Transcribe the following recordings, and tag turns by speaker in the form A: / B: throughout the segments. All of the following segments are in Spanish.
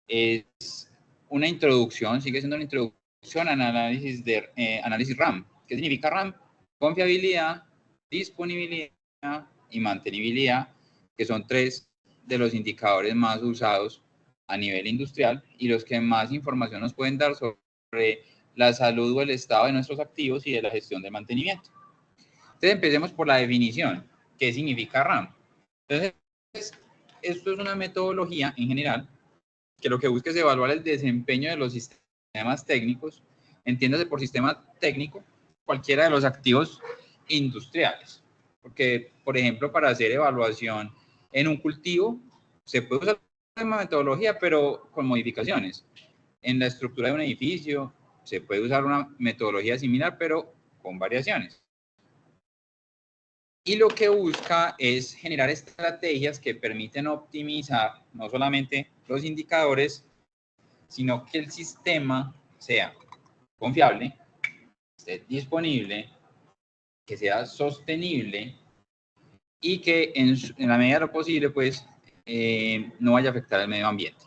A: es una introducción, sigue siendo una introducción al análisis de análisis RAM. ¿Qué significa RAM? Confiabilidad, disponibilidad y mantenibilidad, que son tres de los indicadores más usados a nivel industrial y los que más información nos pueden dar sobre la salud o el estado de nuestros activos y de la gestión de mantenimiento. Entonces empecemos por la definición. ¿Qué significa RAM? Entonces, esto es una metodología en general que lo que busca es evaluar el desempeño de los sistemas técnicos, entiéndase por sistema técnico, cualquiera de los activos industriales. Porque, por ejemplo, para hacer evaluación en un cultivo, se puede usar la misma metodología, pero con modificaciones. En la estructura de un edificio, se puede usar una metodología similar, pero con variaciones. Y lo que busca es generar estrategias que permiten optimizar no solamente los indicadores, sino que el sistema sea confiable, esté disponible, que sea sostenible y que en la medida de lo posible pues no vaya a afectar al medio ambiente.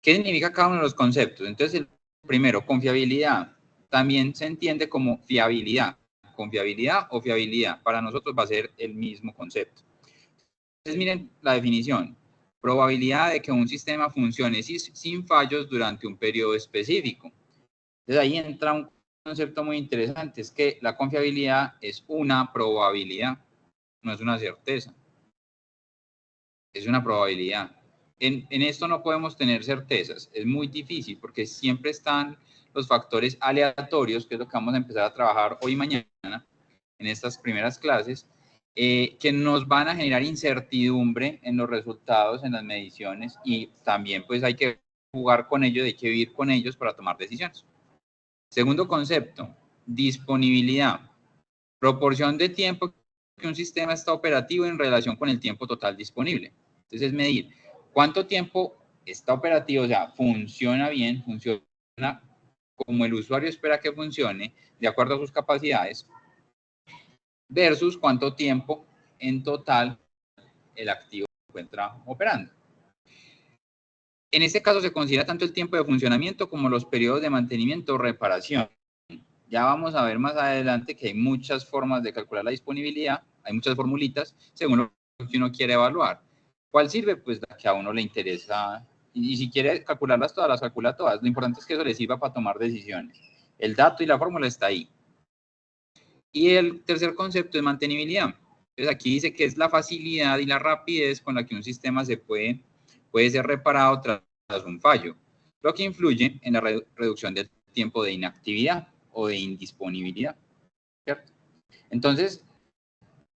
A: ¿Qué significa cada uno de los conceptos? Entonces, el primero, confiabilidad, también se entiende como fiabilidad. Confiabilidad o fiabilidad, para nosotros va a ser el mismo concepto. Entonces, miren la definición. Probabilidad de que un sistema funcione sin fallos durante un periodo específico. Entonces, ahí entra un concepto muy interesante, es que la confiabilidad es una probabilidad, no es una certeza. Es una probabilidad. En esto no podemos tener certezas, es muy difícil porque siempre están los factores aleatorios, que es lo que vamos a empezar a trabajar hoy y mañana en estas primeras clases, que nos van a generar incertidumbre en los resultados, en las mediciones, y también pues hay que jugar con ellos, hay que vivir con ellos para tomar decisiones. Segundo concepto, disponibilidad. Proporción de tiempo que un sistema está operativo en relación con el tiempo total disponible. Entonces, es medir cuánto tiempo está operativo, o sea, funciona bien, funciona como el usuario espera que funcione, de acuerdo a sus capacidades, versus cuánto tiempo en total el activo se encuentra operando. En este caso se considera tanto el tiempo de funcionamiento como los periodos de mantenimiento o reparación. Ya vamos a ver más adelante que hay muchas formas de calcular la disponibilidad, hay muchas formulitas según lo que uno quiere evaluar. ¿Cuál sirve? Pues la que a uno le interesa, y si quiere calcularlas todas, las calcula todas. Lo importante es que eso le sirva para tomar decisiones. El dato y la fórmula está ahí. Y el tercer concepto es mantenibilidad. Entonces aquí dice que es la facilidad y la rapidez con la que un sistema puede ser reparado tras un fallo, lo que influye en la reducción del tiempo de inactividad o de indisponibilidad, ¿cierto? Entonces,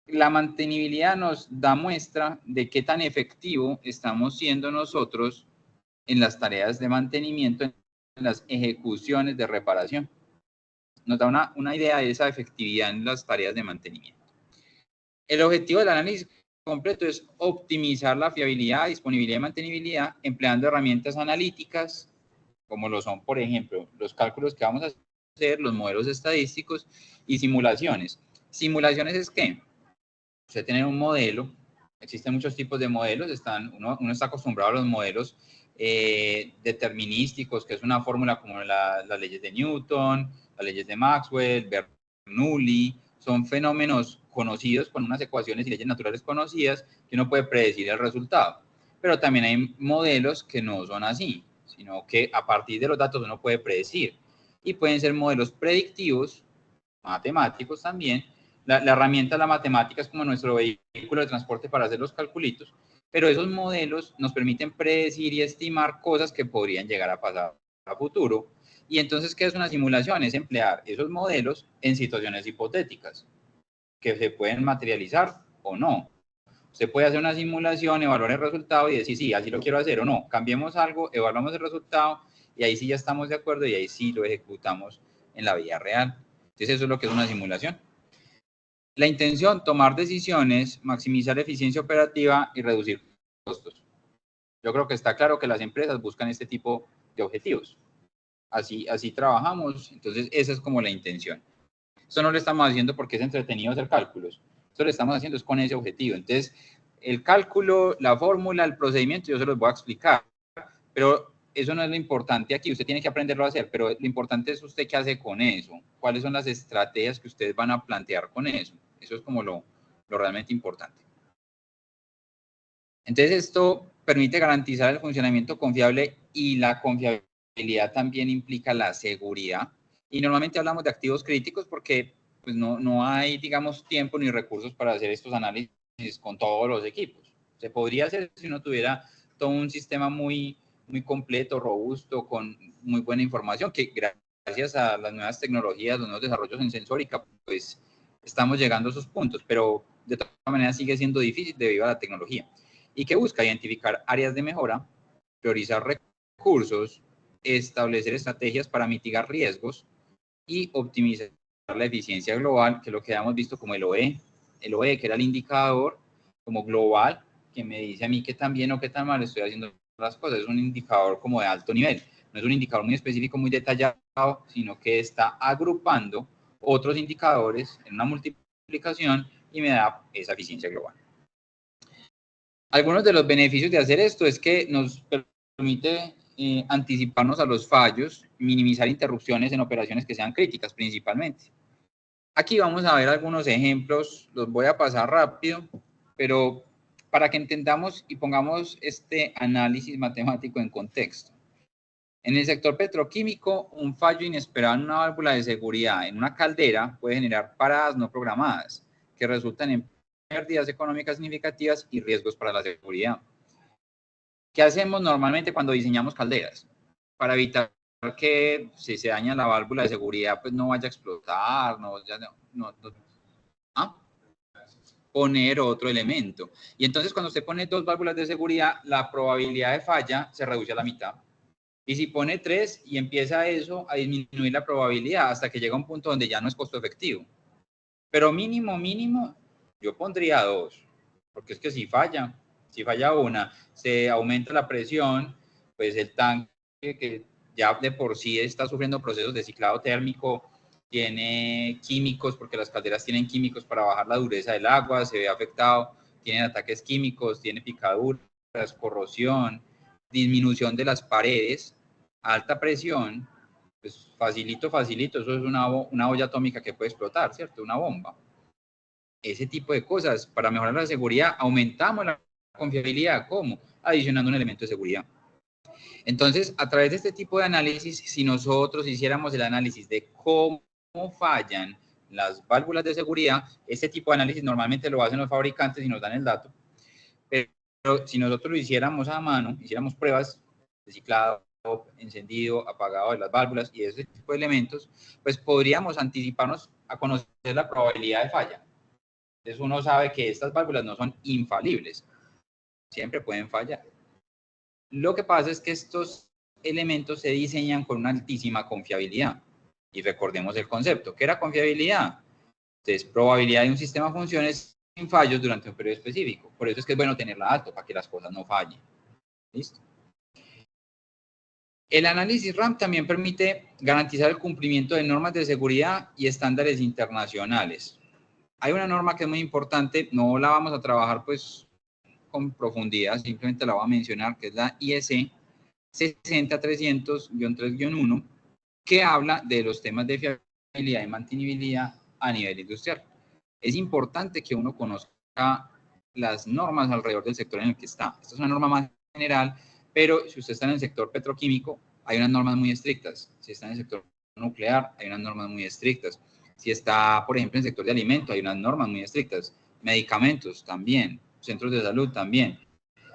A: la mantenibilidad nos da muestra de qué tan efectivo estamos siendo nosotros en las tareas de mantenimiento, en las ejecuciones de reparación. Nos da una idea de esa efectividad en las tareas de mantenimiento. El objetivo del análisis completo es optimizar la fiabilidad, disponibilidad y mantenibilidad empleando herramientas analíticas, como lo son, por ejemplo, los cálculos que vamos a hacer, los modelos estadísticos y simulaciones. Simulaciones es ¿qué? Usted tiene un modelo, existen muchos tipos de modelos, uno está acostumbrado a los modelos determinísticos, que es una fórmula como las leyes de Newton, las leyes de Maxwell, Bernoulli, son fenómenos conocidos con unas ecuaciones y leyes naturales conocidas que uno puede predecir el resultado. Pero también hay modelos que no son así, sino que a partir de los datos uno puede predecir. Y pueden ser modelos predictivos, matemáticos también. La herramienta de la matemática es como nuestro vehículo de transporte para hacer los calculitos, pero esos modelos nos permiten predecir y estimar cosas que podrían llegar a pasar a futuro. Y entonces, ¿qué es una simulación? Es emplear esos modelos en situaciones hipotéticas que se pueden materializar o no. Usted puede hacer una simulación, evaluar el resultado y decir, sí, así lo quiero hacer o no. Cambiemos algo, evaluamos el resultado y ahí sí ya estamos de acuerdo y ahí sí lo ejecutamos en la vida real. Entonces, eso es lo que es una simulación. La intención, tomar decisiones, maximizar eficiencia operativa y reducir costos. Yo creo que está claro que las empresas buscan este tipo de objetivos. Así trabajamos, entonces esa es como la intención. Esto no lo estamos haciendo porque es entretenido hacer cálculos. Esto lo estamos haciendo es con ese objetivo. Entonces, el cálculo, la fórmula, el procedimiento, yo se los voy a explicar. Pero eso no es lo importante aquí, usted tiene que aprenderlo a hacer, pero lo importante es usted qué hace con eso, cuáles son las estrategias que ustedes van a plantear con eso. Eso es como lo realmente importante. Entonces, esto permite garantizar el funcionamiento confiable y la confiabilidad también implica la seguridad. Y normalmente hablamos de activos críticos porque pues, no hay, digamos, tiempo ni recursos para hacer estos análisis con todos los equipos. Se podría hacer si uno tuviera todo un sistema muy completo, robusto, con muy buena información, que gracias a las nuevas tecnologías, los nuevos desarrollos en sensórica, pues estamos llegando a esos puntos, pero de todas maneras sigue siendo difícil debido a la tecnología. ¿Y qué busca? Identificar áreas de mejora, priorizar recursos, establecer estrategias para mitigar riesgos y optimizar la eficiencia global, que es lo que hemos visto como el OE, que era el indicador como global, que me dice a mí qué tan bien o qué tan mal estoy haciendo las cosas. Es un indicador como de alto nivel, no es un indicador muy específico, muy detallado, sino que está agrupando otros indicadores en una multiplicación y me da esa eficiencia global. Algunos de los beneficios de hacer esto es que nos permite anticiparnos a los fallos, minimizar interrupciones en operaciones que sean críticas principalmente. Aquí vamos a ver algunos ejemplos, los voy a pasar rápido, pero para que entendamos y pongamos este análisis matemático en contexto. En el sector petroquímico, un fallo inesperado en una válvula de seguridad en una caldera puede generar paradas no programadas que resultan en pérdidas económicas significativas y riesgos para la seguridad. ¿Qué hacemos normalmente cuando diseñamos calderas? Para evitar que si se daña la válvula de seguridad, pues no vaya a explotar, ¿ah? Poner otro elemento. Y entonces cuando usted pone 2 válvulas de seguridad, la probabilidad de falla se reduce a la mitad. Y si pone 3 y empieza eso a disminuir la probabilidad hasta que llega a un punto donde ya no es costo efectivo. Pero mínimo, yo pondría 2, porque es que si falla una, se aumenta la presión, pues el tanque que ya de por sí está sufriendo procesos de ciclado térmico, tiene químicos, porque las calderas tienen químicos para bajar la dureza del agua, se ve afectado, tienen ataques químicos, tiene picaduras, corrosión, disminución de las paredes, alta presión, pues facilito, eso es una olla atómica que puede explotar, ¿cierto? Una bomba. Ese tipo de cosas, para mejorar la seguridad, aumentamos la confiabilidad. ¿Cómo? Adicionando un elemento de seguridad. Entonces, a través de este tipo de análisis, si nosotros hiciéramos el análisis de cómo fallan las válvulas de seguridad, este tipo de análisis normalmente lo hacen los fabricantes y nos dan el dato, pero si nosotros lo hiciéramos a mano, hiciéramos pruebas de ciclado, encendido, apagado de las válvulas y ese tipo de elementos, pues podríamos anticiparnos a conocer la probabilidad de falla. Entonces uno sabe que estas válvulas no son infalibles, siempre pueden fallar. Lo que pasa es que estos elementos se diseñan con una altísima confiabilidad. Y recordemos el concepto, ¿qué era confiabilidad? Entonces, probabilidad de un sistema funcione sin fallos durante un periodo específico. Por eso es que es bueno tenerla alto, para que las cosas no fallen. ¿Listo? El análisis RAM también permite garantizar el cumplimiento de normas de seguridad y estándares internacionales. Hay una norma que es muy importante, no la vamos a trabajar pues con profundidad, simplemente la voy a mencionar, que es la IEC 60300-3-1, que habla de los temas de fiabilidad y mantenibilidad a nivel industrial. Es importante que uno conozca las normas alrededor del sector en el que está. Esta es una norma más general, pero si usted está en el sector petroquímico, hay unas normas muy estrictas. Si está en el sector nuclear, hay unas normas muy estrictas. Si está, por ejemplo, en el sector de alimentos, hay unas normas muy estrictas. Medicamentos también, centros de salud también.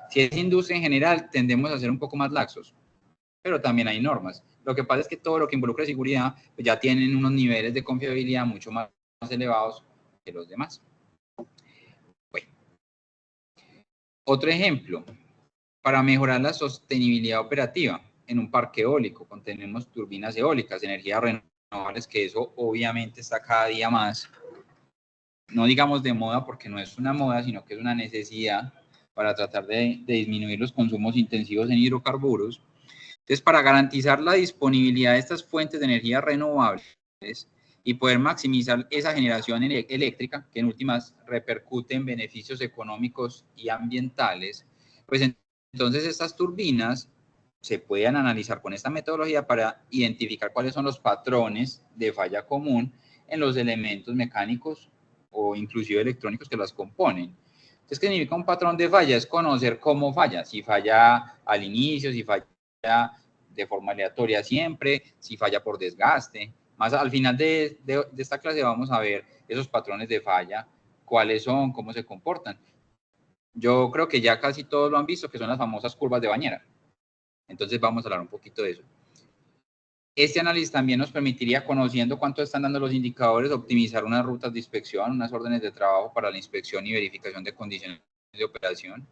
A: Si es industria en general, tendemos a ser un poco más laxos, pero también hay normas. Lo que pasa es que todo lo que involucra seguridad pues ya tienen unos niveles de confiabilidad mucho más elevados que los demás. Bueno. Otro ejemplo, para mejorar la sostenibilidad operativa en un parque eólico, tenemos turbinas eólicas, energías renovables, que eso obviamente está cada día más, no digamos de moda porque no es una moda, sino que es una necesidad para tratar de disminuir los consumos intensivos en hidrocarburos. Entonces, para garantizar la disponibilidad de estas fuentes de energía renovables y poder maximizar esa generación eléctrica, que en últimas repercute en beneficios económicos y ambientales, pues entonces estas turbinas se pueden analizar con esta metodología para identificar cuáles son los patrones de falla común en los elementos mecánicos o inclusive electrónicos que las componen. Entonces, ¿qué significa un patrón de falla? Es conocer cómo falla, si falla al inicio, si falla de forma aleatoria siempre, si falla por desgaste. Más al final de esta clase vamos a ver esos patrones de falla, cuáles son, cómo se comportan. Yo creo que ya casi todos lo han visto, que son las famosas curvas de bañera. Entonces vamos a hablar un poquito de eso. Este análisis también nos permitiría, conociendo cuánto están dando los indicadores, optimizar unas rutas de inspección, unas órdenes de trabajo para la inspección y verificación de condiciones de operación,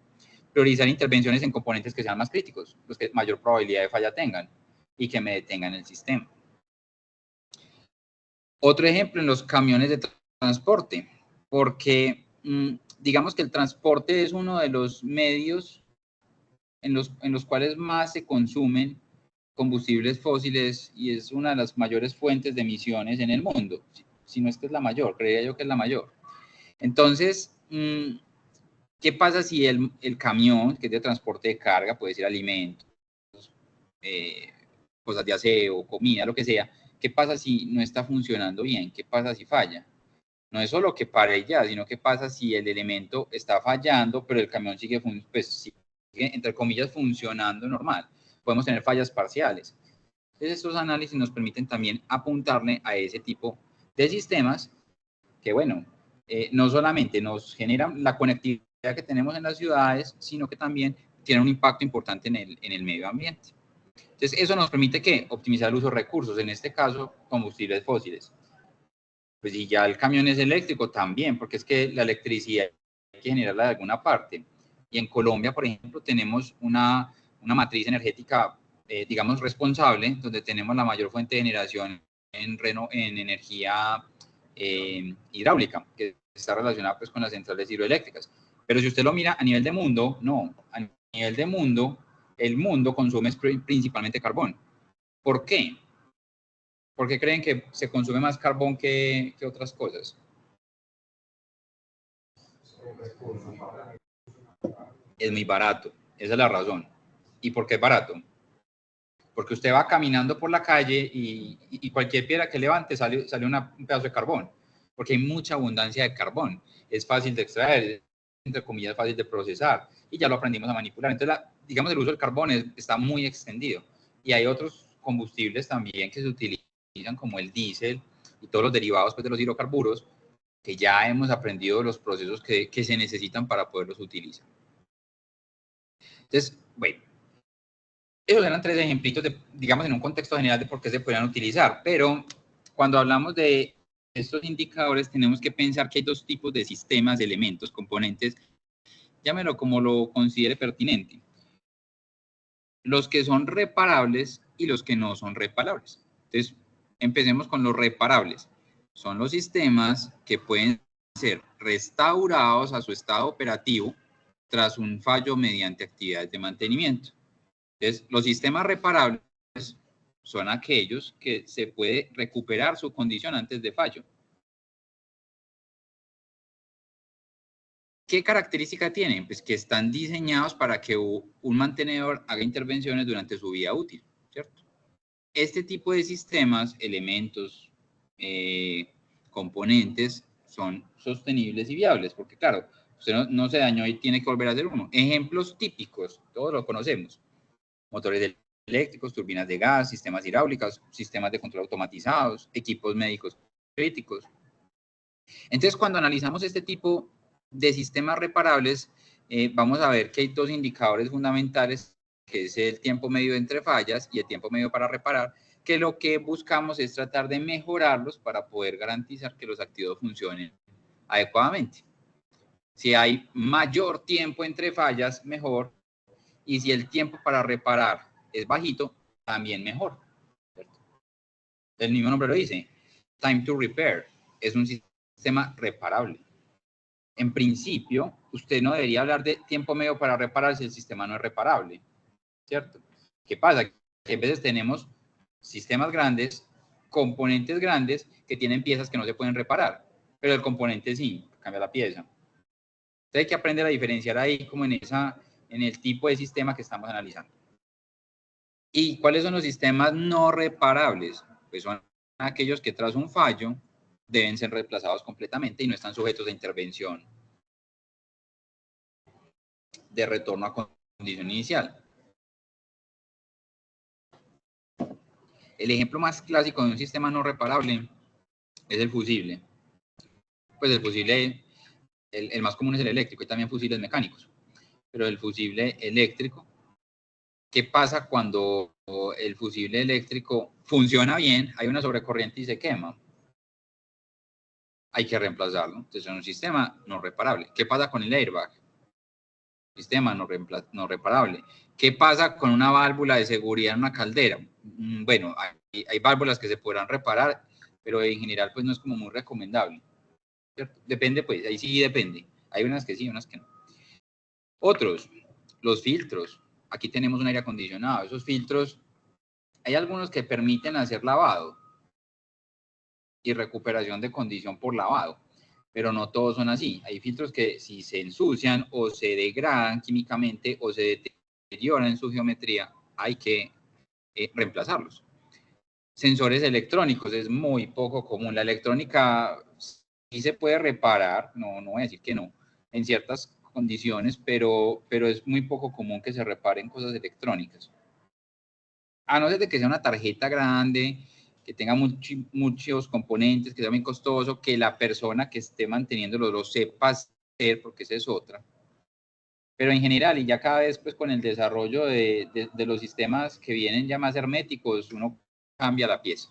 A: priorizar intervenciones en componentes que sean más críticos, los que mayor probabilidad de falla tengan y que me detengan el sistema. Otro ejemplo en los camiones de transporte, porque digamos que el transporte es uno de los medios en los cuales más se consumen combustibles fósiles y es una de las mayores fuentes de emisiones en el mundo. Si no es que es la mayor, creería yo que es la mayor. Entonces, ¿qué pasa si el camión, que es de transporte de carga, puede ser alimentos, cosas de aseo, comida, lo que sea, qué pasa si no está funcionando bien? ¿Qué pasa si falla? No es solo que pare ya, sino qué pasa si el elemento está fallando, pero el camión sigue, pues, sigue entre comillas, funcionando normal. Podemos tener fallas parciales. Entonces, estos análisis nos permiten también apuntarle a ese tipo de sistemas que, bueno, no solamente nos generan la conectividad que tenemos en las ciudades, sino que también tienen un impacto importante en el medio ambiente. Entonces, eso nos permite que optimizar el uso de recursos, en este caso, combustibles fósiles. Pues si ya el camión es eléctrico, también, porque es que la electricidad hay que generarla de alguna parte. Y en Colombia, por ejemplo, tenemos una matriz energética, digamos, responsable, donde tenemos la mayor fuente de generación en energía hidráulica, que está relacionada pues, con las centrales hidroeléctricas. Pero si usted lo mira a nivel de mundo, no. A nivel de mundo, el mundo consume principalmente carbón. ¿Por qué? ¿Por qué creen que se consume más carbón que otras cosas? Es muy barato, esa es la razón. ¿Y por qué es barato? Porque usted va caminando por la calle y cualquier piedra que levante sale un pedazo de carbón, porque hay mucha abundancia de carbón. Es fácil de extraer, entre comillas, fácil de procesar, y ya lo aprendimos a manipular. Entonces, digamos, el uso del carbón está muy extendido. Y hay otros combustibles también que se utilizan, como el diésel y todos los derivados pues, de los hidrocarburos, que ya hemos aprendido los procesos que se necesitan para poderlos utilizar. Entonces, bueno, esos eran tres ejemplitos, digamos, en un contexto general de por qué se podrían utilizar, pero cuando hablamos de estos indicadores tenemos que pensar que hay dos tipos de sistemas, de elementos, componentes, llámelo como lo considere pertinente. Los que son reparables y los que no son reparables. Entonces, empecemos con los reparables. Son los sistemas que pueden ser restaurados a su estado operativo tras un fallo mediante actividades de mantenimiento. Entonces, los sistemas reparables son aquellos que se puede recuperar su condición antes de fallo. ¿Qué característica tienen? Pues que están diseñados para que un mantenedor haga intervenciones durante su vida útil, ¿cierto? Este tipo de sistemas, elementos, componentes, son sostenibles y viables, porque claro, usted no se dañó y tiene que volver a hacer uno. Ejemplos típicos, todos los conocemos. Motores eléctricos, turbinas de gas, sistemas hidráulicos, sistemas de control automatizados, equipos médicos críticos. Entonces, cuando analizamos este tipo de sistemas reparables, vamos a ver que hay dos indicadores fundamentales, que es el tiempo medio entre fallas y el tiempo medio para reparar, que lo que buscamos es tratar de mejorarlos para poder garantizar que los activos funcionen adecuadamente. Si hay mayor tiempo entre fallas, mejor. Y si el tiempo para reparar es bajito, también mejor. ¿Cierto? El mismo nombre lo dice. Time to repair. Es un sistema reparable. En principio, usted no debería hablar de tiempo medio para reparar si el sistema no es reparable. ¿Cierto? ¿Qué pasa? Que a veces tenemos sistemas grandes, componentes grandes que tienen piezas que no se pueden reparar, pero el componente sí, cambia la pieza. Entonces hay que aprender a diferenciar ahí como en el tipo de sistema que estamos analizando. ¿Y cuáles son los sistemas no reparables? Pues son aquellos que tras un fallo deben ser reemplazados completamente y no están sujetos a intervención de retorno a condición inicial. El ejemplo más clásico de un sistema no reparable es el fusible. Pues el fusible, el más común es el eléctrico y también fusibles mecánicos. Pero el fusible eléctrico, ¿qué pasa cuando el fusible eléctrico funciona bien, hay una sobrecorriente y se quema? Hay que reemplazarlo. Entonces es un sistema no reparable. ¿Qué pasa con el airbag? Sistema no reparable. ¿Qué pasa con una válvula de seguridad en una caldera? Bueno, hay válvulas que se podrán reparar, pero en general pues no es como muy recomendable, ¿cierto? Depende, pues, ahí sí depende. Hay unas que sí, unas que no. Otros, los filtros. Aquí tenemos un aire acondicionado. Esos filtros, hay algunos que permiten hacer lavado y recuperación de condición por lavado, pero no todos son así. Hay filtros que si se ensucian o se degradan químicamente o se deterioran en su geometría, hay que reemplazarlos. Sensores electrónicos es muy poco común. La electrónica sí se puede reparar, no voy a decir que no, en ciertas condiciones, pero es muy poco común que se reparen cosas electrónicas. A no ser de que sea una tarjeta grande, que tenga muchos componentes, que sea muy costoso, que la persona que esté manteniéndolo lo sepa hacer, porque esa es otra. Pero en general, y ya cada vez pues con el desarrollo de los sistemas que vienen ya más herméticos, uno cambia la pieza,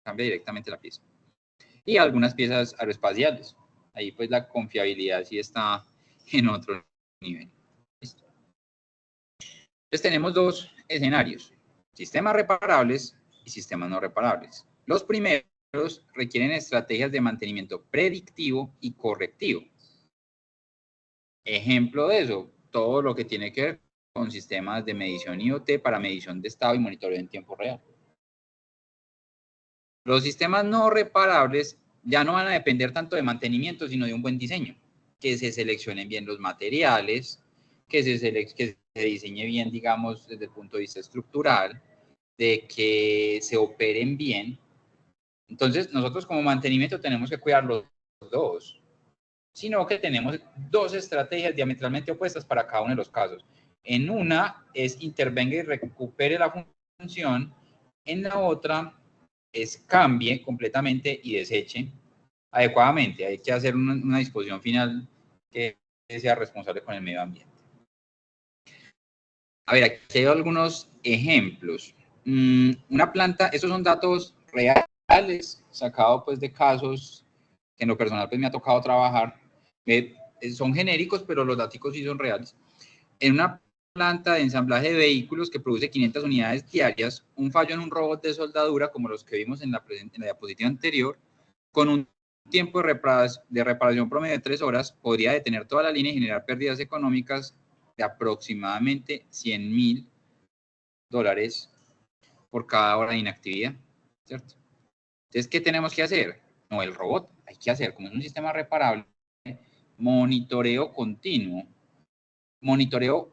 A: cambia directamente la pieza. Y algunas piezas aeroespaciales. Ahí pues la confiabilidad sí está en otro nivel. ¿Listo? Entonces tenemos dos escenarios, sistemas reparables y sistemas no reparables. Los primeros requieren estrategias de mantenimiento predictivo y correctivo. Ejemplo de eso, todo lo que tiene que ver con sistemas de medición IoT para medición de estado y monitoreo en tiempo real. Los sistemas no reparables ya no van a depender tanto de mantenimiento, sino de un buen diseño, que se seleccionen bien los materiales, que se diseñe bien, digamos, desde el punto de vista estructural, de que se operen bien. Entonces, nosotros como mantenimiento tenemos que cuidar los dos, sino que tenemos dos estrategias diametralmente opuestas para cada uno de los casos. En una es intervenga y recupere la función, en la otra es cambie completamente y deseche adecuadamente. Hay que hacer una disposición final que sea responsable con el medio ambiente. A ver, aquí hay algunos ejemplos. Una planta, estos son datos reales, sacados pues de casos que en lo personal pues me ha tocado trabajar. Son genéricos, pero los datos sí son reales. En una planta de ensamblaje de vehículos que produce 500 unidades diarias, un fallo en un robot de soldadura, como los que vimos en la diapositiva anterior, con un tiempo de reparación promedio de 3 horas, podría detener toda la línea y generar pérdidas económicas de aproximadamente $100,000 por cada hora de inactividad, ¿cierto? Entonces, ¿qué tenemos que hacer? No, el robot, hay que hacer, como es un sistema reparable, monitoreo continuo, monitoreo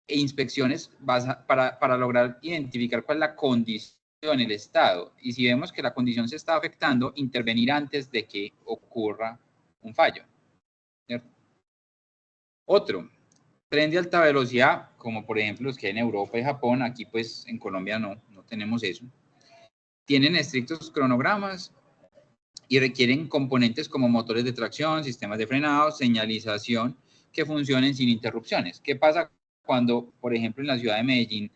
A: e inspecciones para lograr identificar cuál es la condición, el estado, y si vemos que la condición se está afectando, intervenir antes de que ocurra un fallo, ¿cierto? Otro, tren de alta velocidad, como por ejemplo los que hay en Europa y Japón, aquí pues en Colombia no tenemos eso. Tienen estrictos cronogramas y requieren componentes como motores de tracción, sistemas de frenado, señalización que funcionen sin interrupciones. ¿Qué pasa cuando, por ejemplo, en la ciudad de Medellín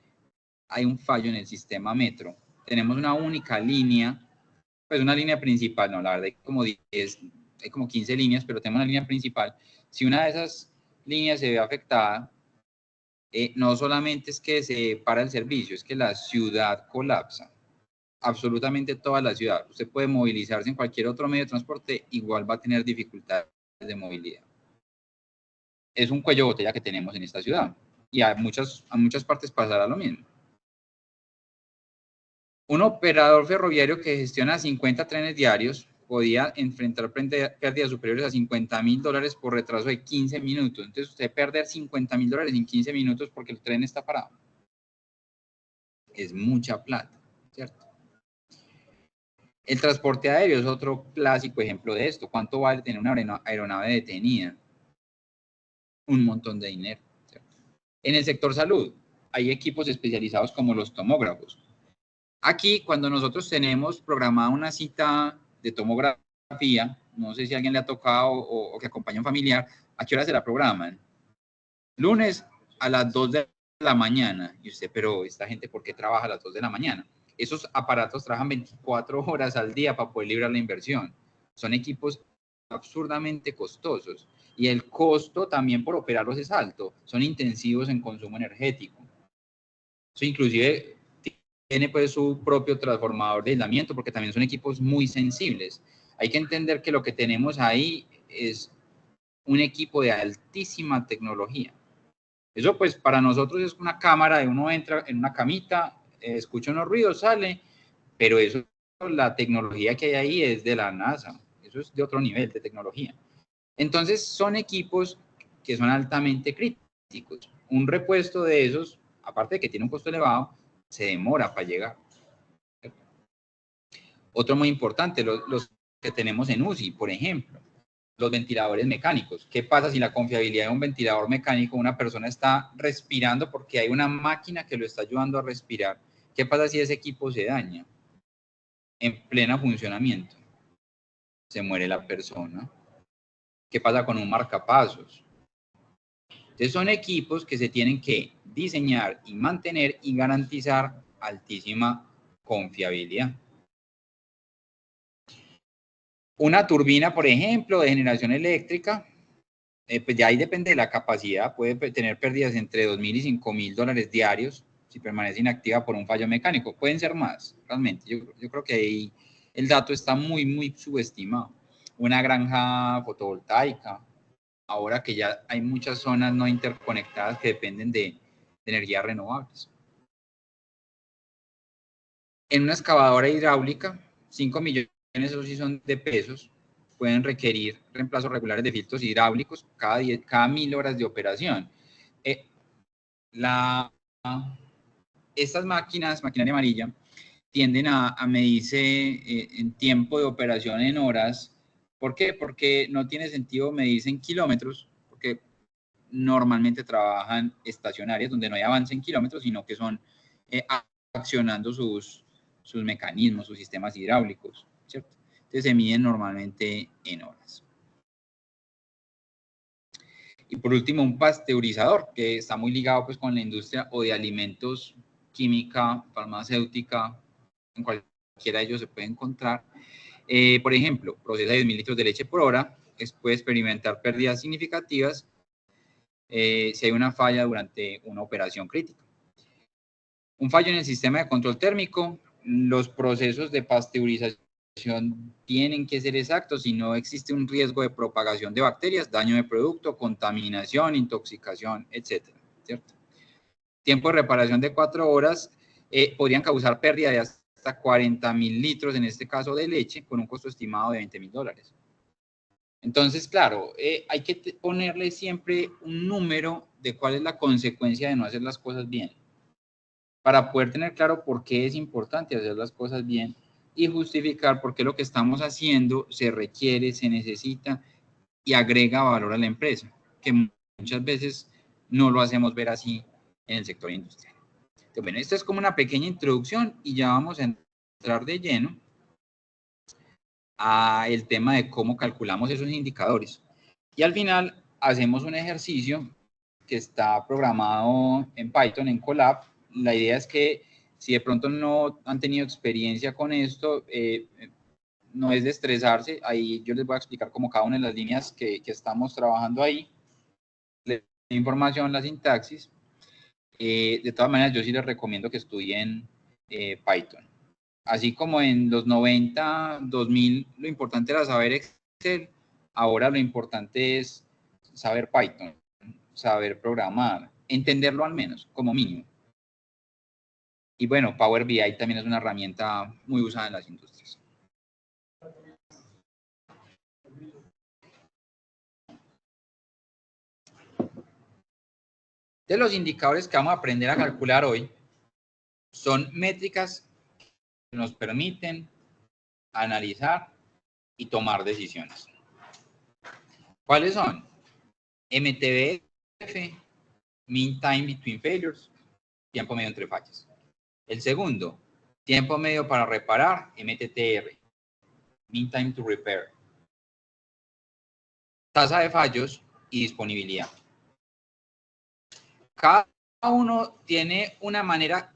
A: hay un fallo en el sistema metro? Tenemos una única línea, pues una línea principal, no, la verdad hay como 15 líneas, pero tenemos una línea principal. Si una de esas líneas se ve afectada, no solamente es que se para el servicio, es que la ciudad colapsa. Absolutamente toda la ciudad. Usted puede movilizarse en cualquier otro medio de transporte, igual va a tener dificultades de movilidad. Es un cuello de botella que tenemos en esta ciudad y a muchas partes pasará lo mismo. Un operador ferroviario que gestiona 50 trenes diarios podía enfrentar pérdidas superiores a $50,000 por retraso de 15 minutos. Entonces usted perder $50,000 en 15 minutos porque el tren está parado. es mucha plata, ¿cierto? El transporte aéreo es otro clásico ejemplo de esto. ¿Cuánto vale tener una aeronave detenida? Un montón de dinero, ¿cierto? En el sector salud hay equipos especializados como los tomógrafos. Aquí, cuando nosotros tenemos programada una cita de tomografía, no sé si a alguien le ha tocado o que acompaña a un familiar, ¿a qué hora se la programan? Lunes a las 2 de la mañana. Y usted, pero esta gente, ¿por qué trabaja a las 2 de la mañana? Esos aparatos trabajan 24 horas al día para poder librar la inversión. Son equipos absurdamente costosos. Y el costo también por operarlos es alto. Son intensivos en consumo energético. Eso inclusive tiene pues su propio transformador de aislamiento porque también son equipos muy sensibles. Hay que entender que lo que tenemos ahí es un equipo de altísima tecnología. Eso pues para nosotros es una cámara, uno entra en una camita, escucha unos ruidos, sale, pero eso, la tecnología que hay ahí es de la NASA, eso es de otro nivel de tecnología. Entonces son equipos que son altamente críticos. Un repuesto de esos, aparte de que tiene un costo elevado, se demora para llegar. Otro muy importante, los que tenemos en UCI, por ejemplo, los ventiladores mecánicos. ¿Qué pasa si la confiabilidad de un ventilador mecánico, una persona está respirando porque hay una máquina que lo está ayudando a respirar? ¿Qué pasa si ese equipo se daña en pleno funcionamiento? Se muere la persona. ¿Qué pasa con un marcapasos? Entonces son equipos que se tienen que diseñar y mantener y garantizar altísima confiabilidad. Una turbina, por ejemplo, de generación eléctrica, pues ya ahí depende de la capacidad, puede tener pérdidas entre $2.000 y $5.000 diarios si permanece inactiva por un fallo mecánico. Pueden ser más, realmente. Yo creo que ahí el dato está muy, muy subestimado. Una granja fotovoltaica, ahora que ya hay muchas zonas no interconectadas que dependen de energías renovables. En una excavadora hidráulica, 5 millones, esos sí son de pesos, pueden requerir reemplazos regulares de filtros hidráulicos cada 1.000 horas de operación. Estas máquinas, maquinaria amarilla, tienden a medirse en tiempo de operación en horas. ¿Por qué? Porque no tiene sentido medirse en kilómetros, porque normalmente trabajan estacionarias donde no hay avance en kilómetros, sino que son accionando sus mecanismos, sus sistemas hidráulicos, ¿cierto? Entonces se miden normalmente en horas. Y por último, un pasteurizador, que está muy ligado pues con la industria o de alimentos, química, farmacéutica, en cualquiera de ellos se puede encontrar. Por ejemplo, procesa 10.000 litros de leche por hora, puede experimentar pérdidas significativas si hay una falla durante una operación crítica. Un fallo en el sistema de control térmico, los procesos de pasteurización tienen que ser exactos, si no existe un riesgo de propagación de bacterias, daño de producto, contaminación, intoxicación, etcétera, ¿cierto? Tiempo de reparación de 4 horas podrían causar pérdida de hasta 40.000 litros, en este caso de leche, con un costo estimado de $20.000. Entonces, claro, hay que ponerle siempre un número de cuál es la consecuencia de no hacer las cosas bien, para poder tener claro por qué es importante hacer las cosas bien y justificar por qué lo que estamos haciendo se requiere, se necesita y agrega valor a la empresa, que muchas veces no lo hacemos ver así en el sector industrial. Entonces, bueno, esto es como una pequeña introducción y ya vamos a entrar de lleno a el tema de cómo calculamos esos indicadores. Y al final hacemos un ejercicio que está programado en Python, en Colab. La idea es que si de pronto no han tenido experiencia con esto, no es de estresarse. Ahí yo les voy a explicar como cada una de las líneas que estamos trabajando ahí, la información, la sintaxis. De todas maneras, yo sí les recomiendo que estudien Python. Así como en los 90, 2000, lo importante era saber Excel, ahora lo importante es saber Python, saber programar, entenderlo al menos, como mínimo. Y bueno, Power BI también es una herramienta muy usada en las industrias. De los indicadores que vamos a aprender a calcular hoy Son métricas que nos permiten analizar y tomar decisiones. ¿Cuáles son? MTBF, Mean Time Between Failures, tiempo medio entre fallas. El segundo, tiempo medio para reparar, MTTR, Mean Time to Repair. Tasa de fallos y disponibilidad. Cada uno tiene una manera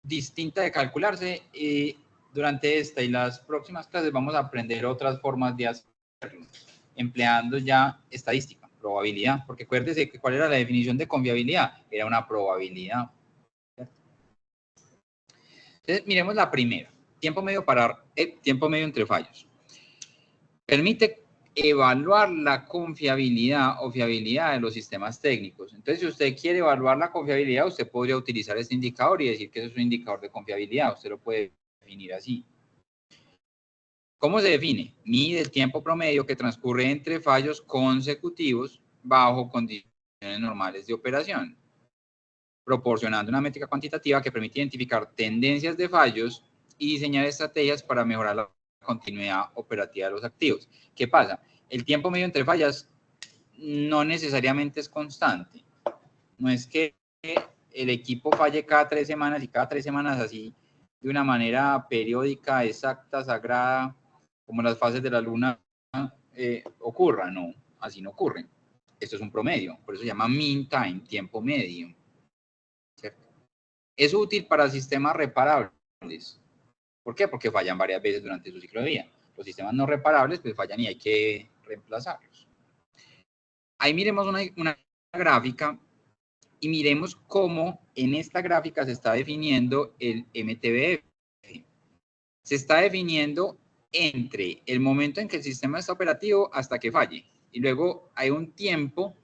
A: distinta de calcularse y durante esta y las próximas clases vamos a aprender otras formas de hacerlo, empleando ya estadística, probabilidad, porque acuérdese que cuál era la definición de confiabilidad, era una probabilidad. Entonces, miremos la primera, tiempo medio entre fallos. Permite evaluar la confiabilidad o fiabilidad de los sistemas técnicos. Entonces, si usted quiere evaluar la confiabilidad, usted podría utilizar este indicador y decir que eso es un indicador de confiabilidad. Usted lo puede definir así. ¿Cómo se define? Mide el tiempo promedio que transcurre entre fallos consecutivos bajo condiciones normales de operación, proporcionando una métrica cuantitativa que permite identificar tendencias de fallos y diseñar estrategias para mejorar la continuidad operativa de los activos. ¿Qué pasa? El tiempo medio entre fallas no necesariamente es constante. No es que el equipo falle cada 3 semanas y cada 3 semanas así de una manera periódica, exacta, sagrada, como las fases de la luna ocurra. No, así no ocurren. Esto es un promedio, por eso se llama mean time, tiempo medio. ¿Cierto? Es útil para sistemas reparables. ¿Por qué? Porque fallan varias veces durante su ciclo de vida. Los sistemas no reparables pues fallan y hay que reemplazarlos. Ahí miremos una gráfica y miremos cómo en esta gráfica se está definiendo el MTBF. Se está definiendo entre el momento en que el sistema está operativo hasta que falle. Y luego hay un tiempo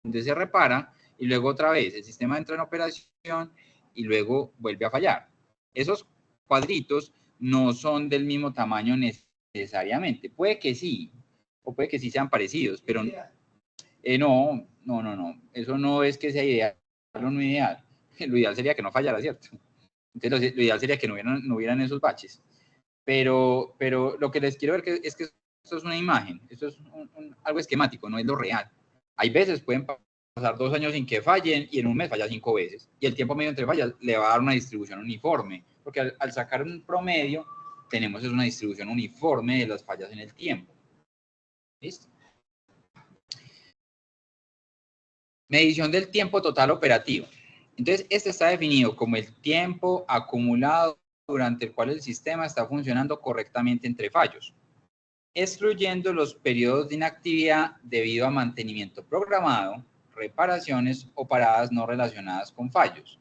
A: donde se repara y luego otra vez el sistema entra en operación y luego vuelve a fallar. Esos cuadritos no son del mismo tamaño necesariamente. Puede que sí, o puede que sí sean parecidos, pero no. Eso no es que sea ideal o no ideal. Lo ideal sería que no fallara, ¿cierto? Entonces, lo ideal sería que no hubieran esos baches. Pero lo que les quiero ver es que esto es una imagen, esto es algo esquemático, no es lo real. Hay veces pueden pasar 2 años sin que fallen y en un mes falla 5 veces. Y el tiempo medio entre fallas le va a dar una distribución uniforme, porque al sacar un promedio tenemos una distribución uniforme de las fallas en el tiempo. ¿Listo? Medición del tiempo total operativo. Entonces, este está definido como el tiempo acumulado durante el cual el sistema está funcionando correctamente entre fallos, excluyendo los periodos de inactividad debido a mantenimiento programado, reparaciones o paradas no relacionadas con fallos.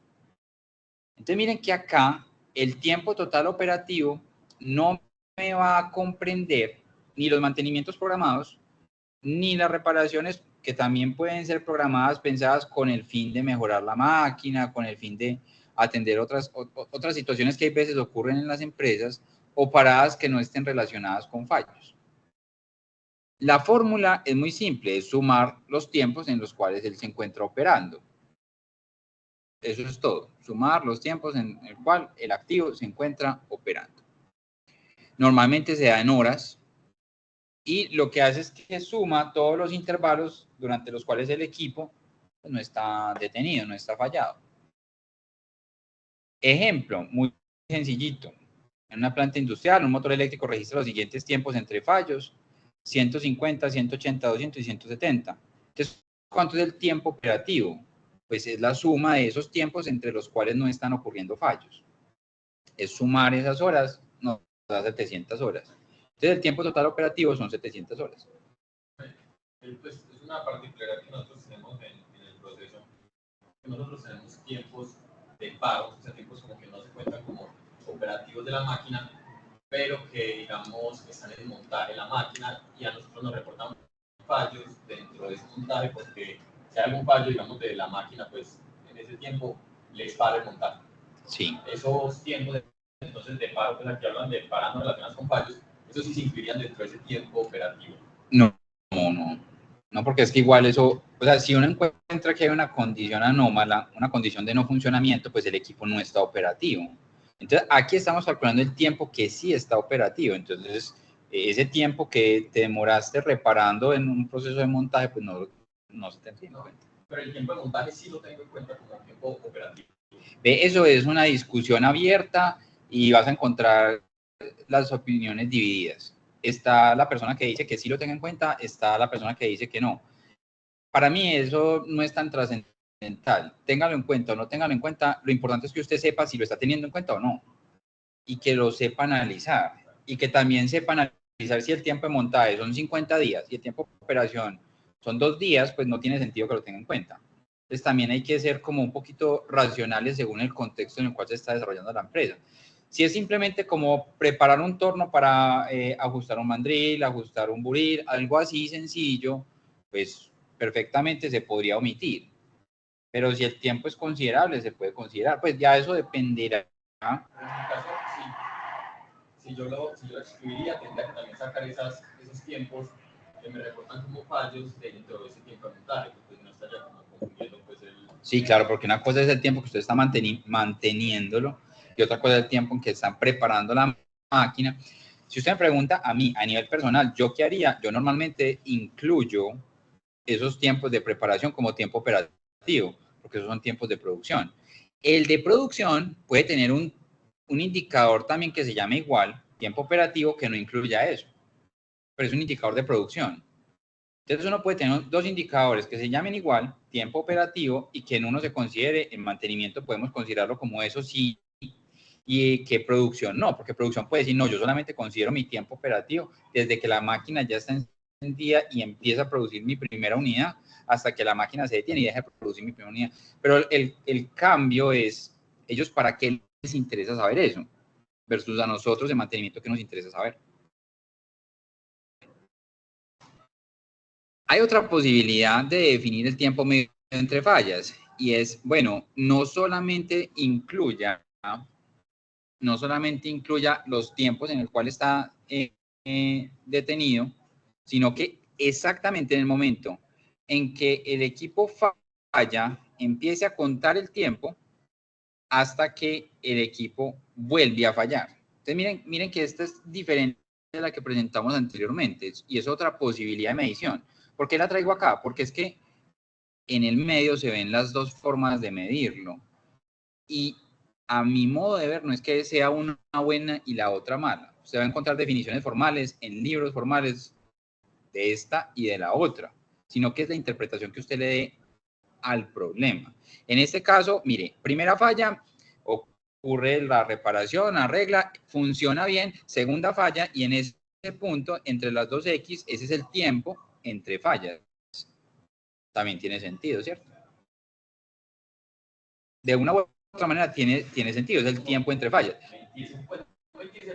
A: Entonces, miren que acá el tiempo total operativo no me va a comprender ni los mantenimientos programados, ni las reparaciones que también pueden ser programadas, pensadas con el fin de mejorar la máquina, con el fin de atender otras situaciones que a veces ocurren en las empresas o paradas que no estén relacionadas con fallos. La fórmula es muy simple, es sumar los tiempos en los cuales él se encuentra operando. Eso es todo, sumar los tiempos en el cual el activo se encuentra operando. Normalmente se da en horas, y lo que hace es que suma todos los intervalos durante los cuales el equipo pues, no está detenido, no está fallado. Ejemplo, muy sencillito. En una planta industrial, un motor eléctrico registra los siguientes tiempos entre fallos: 150, 180, 200 y 170. Entonces, ¿cuánto es el tiempo operativo? Pues es la suma de esos tiempos entre los cuales no están ocurriendo fallos. Es sumar esas horas, nos da 700 horas. Entonces, el tiempo total operativo son 700 horas.
B: Pues, es una particularidad que nosotros tenemos en el proceso. Nosotros tenemos tiempos de paro, o sea, tiempos como que no se cuentan como operativos de la máquina, pero que, digamos, están en montaje la máquina y a nosotros nos reportan fallos dentro de ese montaje, porque si hay algún fallo, digamos, de la máquina, pues en ese tiempo les para el montaje.
A: Sí.
B: Esos tiempos, entonces, de paro, pues aquí hablan de parando relacionados con fallos, esos sí se incluirían dentro de ese tiempo operativo.
A: No, porque es que igual eso, o sea, si uno encuentra que hay una condición anómala, una condición de no funcionamiento, pues el equipo no está operativo. Entonces, aquí estamos calculando el tiempo que sí está operativo. Entonces, ese tiempo que te demoraste reparando en un proceso de montaje, pues no se tendría en cuenta.
B: Pero el tiempo de montaje sí lo tengo en cuenta como tiempo operativo.
A: Eso es una discusión abierta y vas a encontrar las opiniones divididas. Está la persona que dice que sí lo tenga en cuenta, está la persona que dice que no. Para mí eso no es tan trascendental. Téngalo en cuenta o no téngalo en cuenta, lo importante es que usted sepa si lo está teniendo en cuenta o no. Y que lo sepa analizar. Y que también sepa analizar si el tiempo de montaje son 50 días y el tiempo de operación son 2 días, pues no tiene sentido que lo tenga en cuenta. Entonces también hay que ser como un poquito racionales según el contexto en el cual se está desarrollando la empresa. Si es simplemente como preparar un torno para ajustar un mandril, ajustar un buril, algo así sencillo, pues perfectamente se podría omitir. Pero si el tiempo es considerable, se puede considerar. Pues ya eso dependerá.
B: En mi caso, si yo lo excluiría, tendría que también sacar esos tiempos que me reportan como fallos dentro de ese tiempo de montaje, pues no estaría como confundiendo pues el...
A: Sí, claro, porque una cosa es el tiempo que usted está manteniéndolo y otra cosa es el tiempo en que están preparando la máquina. Si usted me pregunta a mí, a nivel personal, ¿yo qué haría? Yo normalmente incluyo esos tiempos de preparación como tiempo operativo, porque esos son tiempos de producción. El de producción puede tener un indicador también que se llame igual, tiempo operativo, que no incluya eso, pero es un indicador de producción. Entonces uno puede tener dos indicadores que se llamen igual, tiempo operativo, y que en uno se considere en mantenimiento, podemos considerarlo como eso sí, y que producción no, porque producción puede decir, no, yo solamente considero mi tiempo operativo desde que la máquina ya está encendida y empieza a producir mi primera unidad hasta que la máquina se detiene y deja de producir mi primera unidad. Pero el cambio es, ellos para qué les interesa saber eso, versus a nosotros de mantenimiento que nos interesa saber. Hay otra posibilidad de definir el tiempo medio entre fallas y es, bueno, no solamente incluya los tiempos en el cual está detenido, sino que exactamente en el momento en que el equipo falla, empiece a contar el tiempo hasta que el equipo vuelve a fallar. Entonces miren que esta es diferente de la que presentamos anteriormente y es otra posibilidad de medición. ¿Por qué la traigo acá? Porque es que en el medio se ven las dos formas de medirlo. Y a mi modo de ver, no es que sea una buena y la otra mala. Usted va a encontrar definiciones formales en libros formales de esta y de la otra, sino que es la interpretación que usted le dé al problema. En este caso, mire, primera falla, ocurre la reparación, arregla, funciona bien, segunda falla, y en ese punto, entre las dos X, ese es el tiempo entre fallas. También tiene sentido, ¿cierto? De una u otra manera tiene sentido, es el tiempo entre fallas.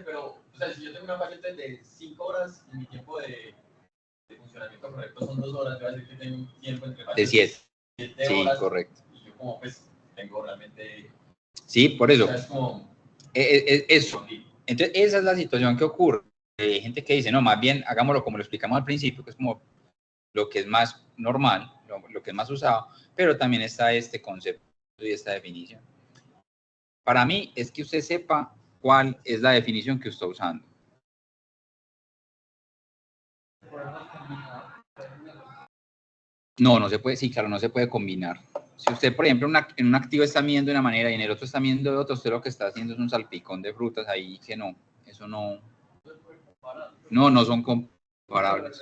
B: Pero, o sea, si yo tengo una falla de 5 horas y mi tiempo de funcionamiento correcto son 2 horas, yo voy a decir que tengo un tiempo entre fallas
A: de 7.
B: 7
A: Sí,
B: horas.
A: correcto.
B: Y yo como pues tengo realmente...
A: Sí, por eso.
B: O sea, es como...
A: Eso. Entonces, esa es la situación que ocurre. Hay gente que dice, no, más bien hagámoslo como lo explicamos al principio, que es como lo que es más normal, lo que es más usado, pero también está este concepto y esta definición. Para mí es que usted sepa cuál es la definición que está usando. No se puede, sí, claro, no se puede combinar. Si usted, por ejemplo, en un activo está midiendo de una manera y en el otro está midiendo de otra, usted lo que está haciendo es un salpicón de frutas ahí que no, eso no son comparables.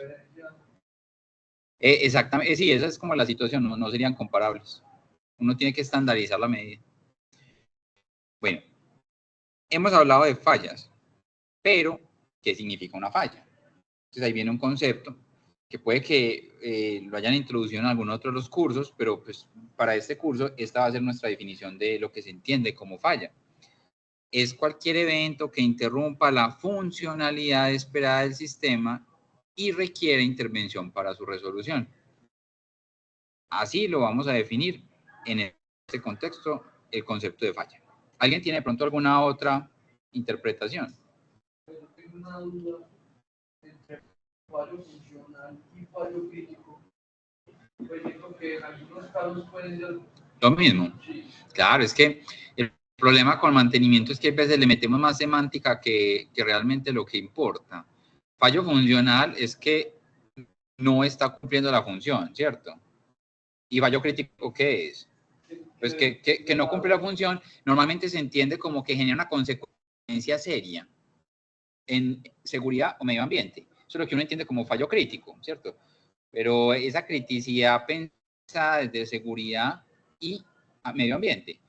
A: Exactamente, sí, esa es como la situación, no serían comparables. Uno tiene que estandarizar la medida. Bueno, hemos hablado de fallas, pero ¿qué significa una falla? Entonces ahí viene un concepto que puede que lo hayan introducido en algún otro de los cursos, pero pues para este curso esta va a ser nuestra definición de lo que se entiende como falla. Es cualquier evento que interrumpa la funcionalidad esperada del sistema y requiere intervención para su resolución. Así lo vamos a definir en este contexto, el concepto de falla. ¿Alguien tiene de pronto alguna otra interpretación?
C: Tengo una duda entre fallo funcional y fallo crítico. Pues digo que en algunos casos pueden ser...
A: Lo mismo.
C: Sí.
A: Claro, es que el problema con mantenimiento es que a veces le metemos más semántica que realmente lo que importa. Fallo funcional es que no está cumpliendo la función, ¿cierto? ¿Y fallo crítico qué es? Pues que no cumple la función, normalmente se entiende como que genera una consecuencia seria en seguridad o medio ambiente. Eso es lo que uno entiende como fallo crítico, ¿cierto? Pero esa criticidad pensada desde seguridad y medio ambiente.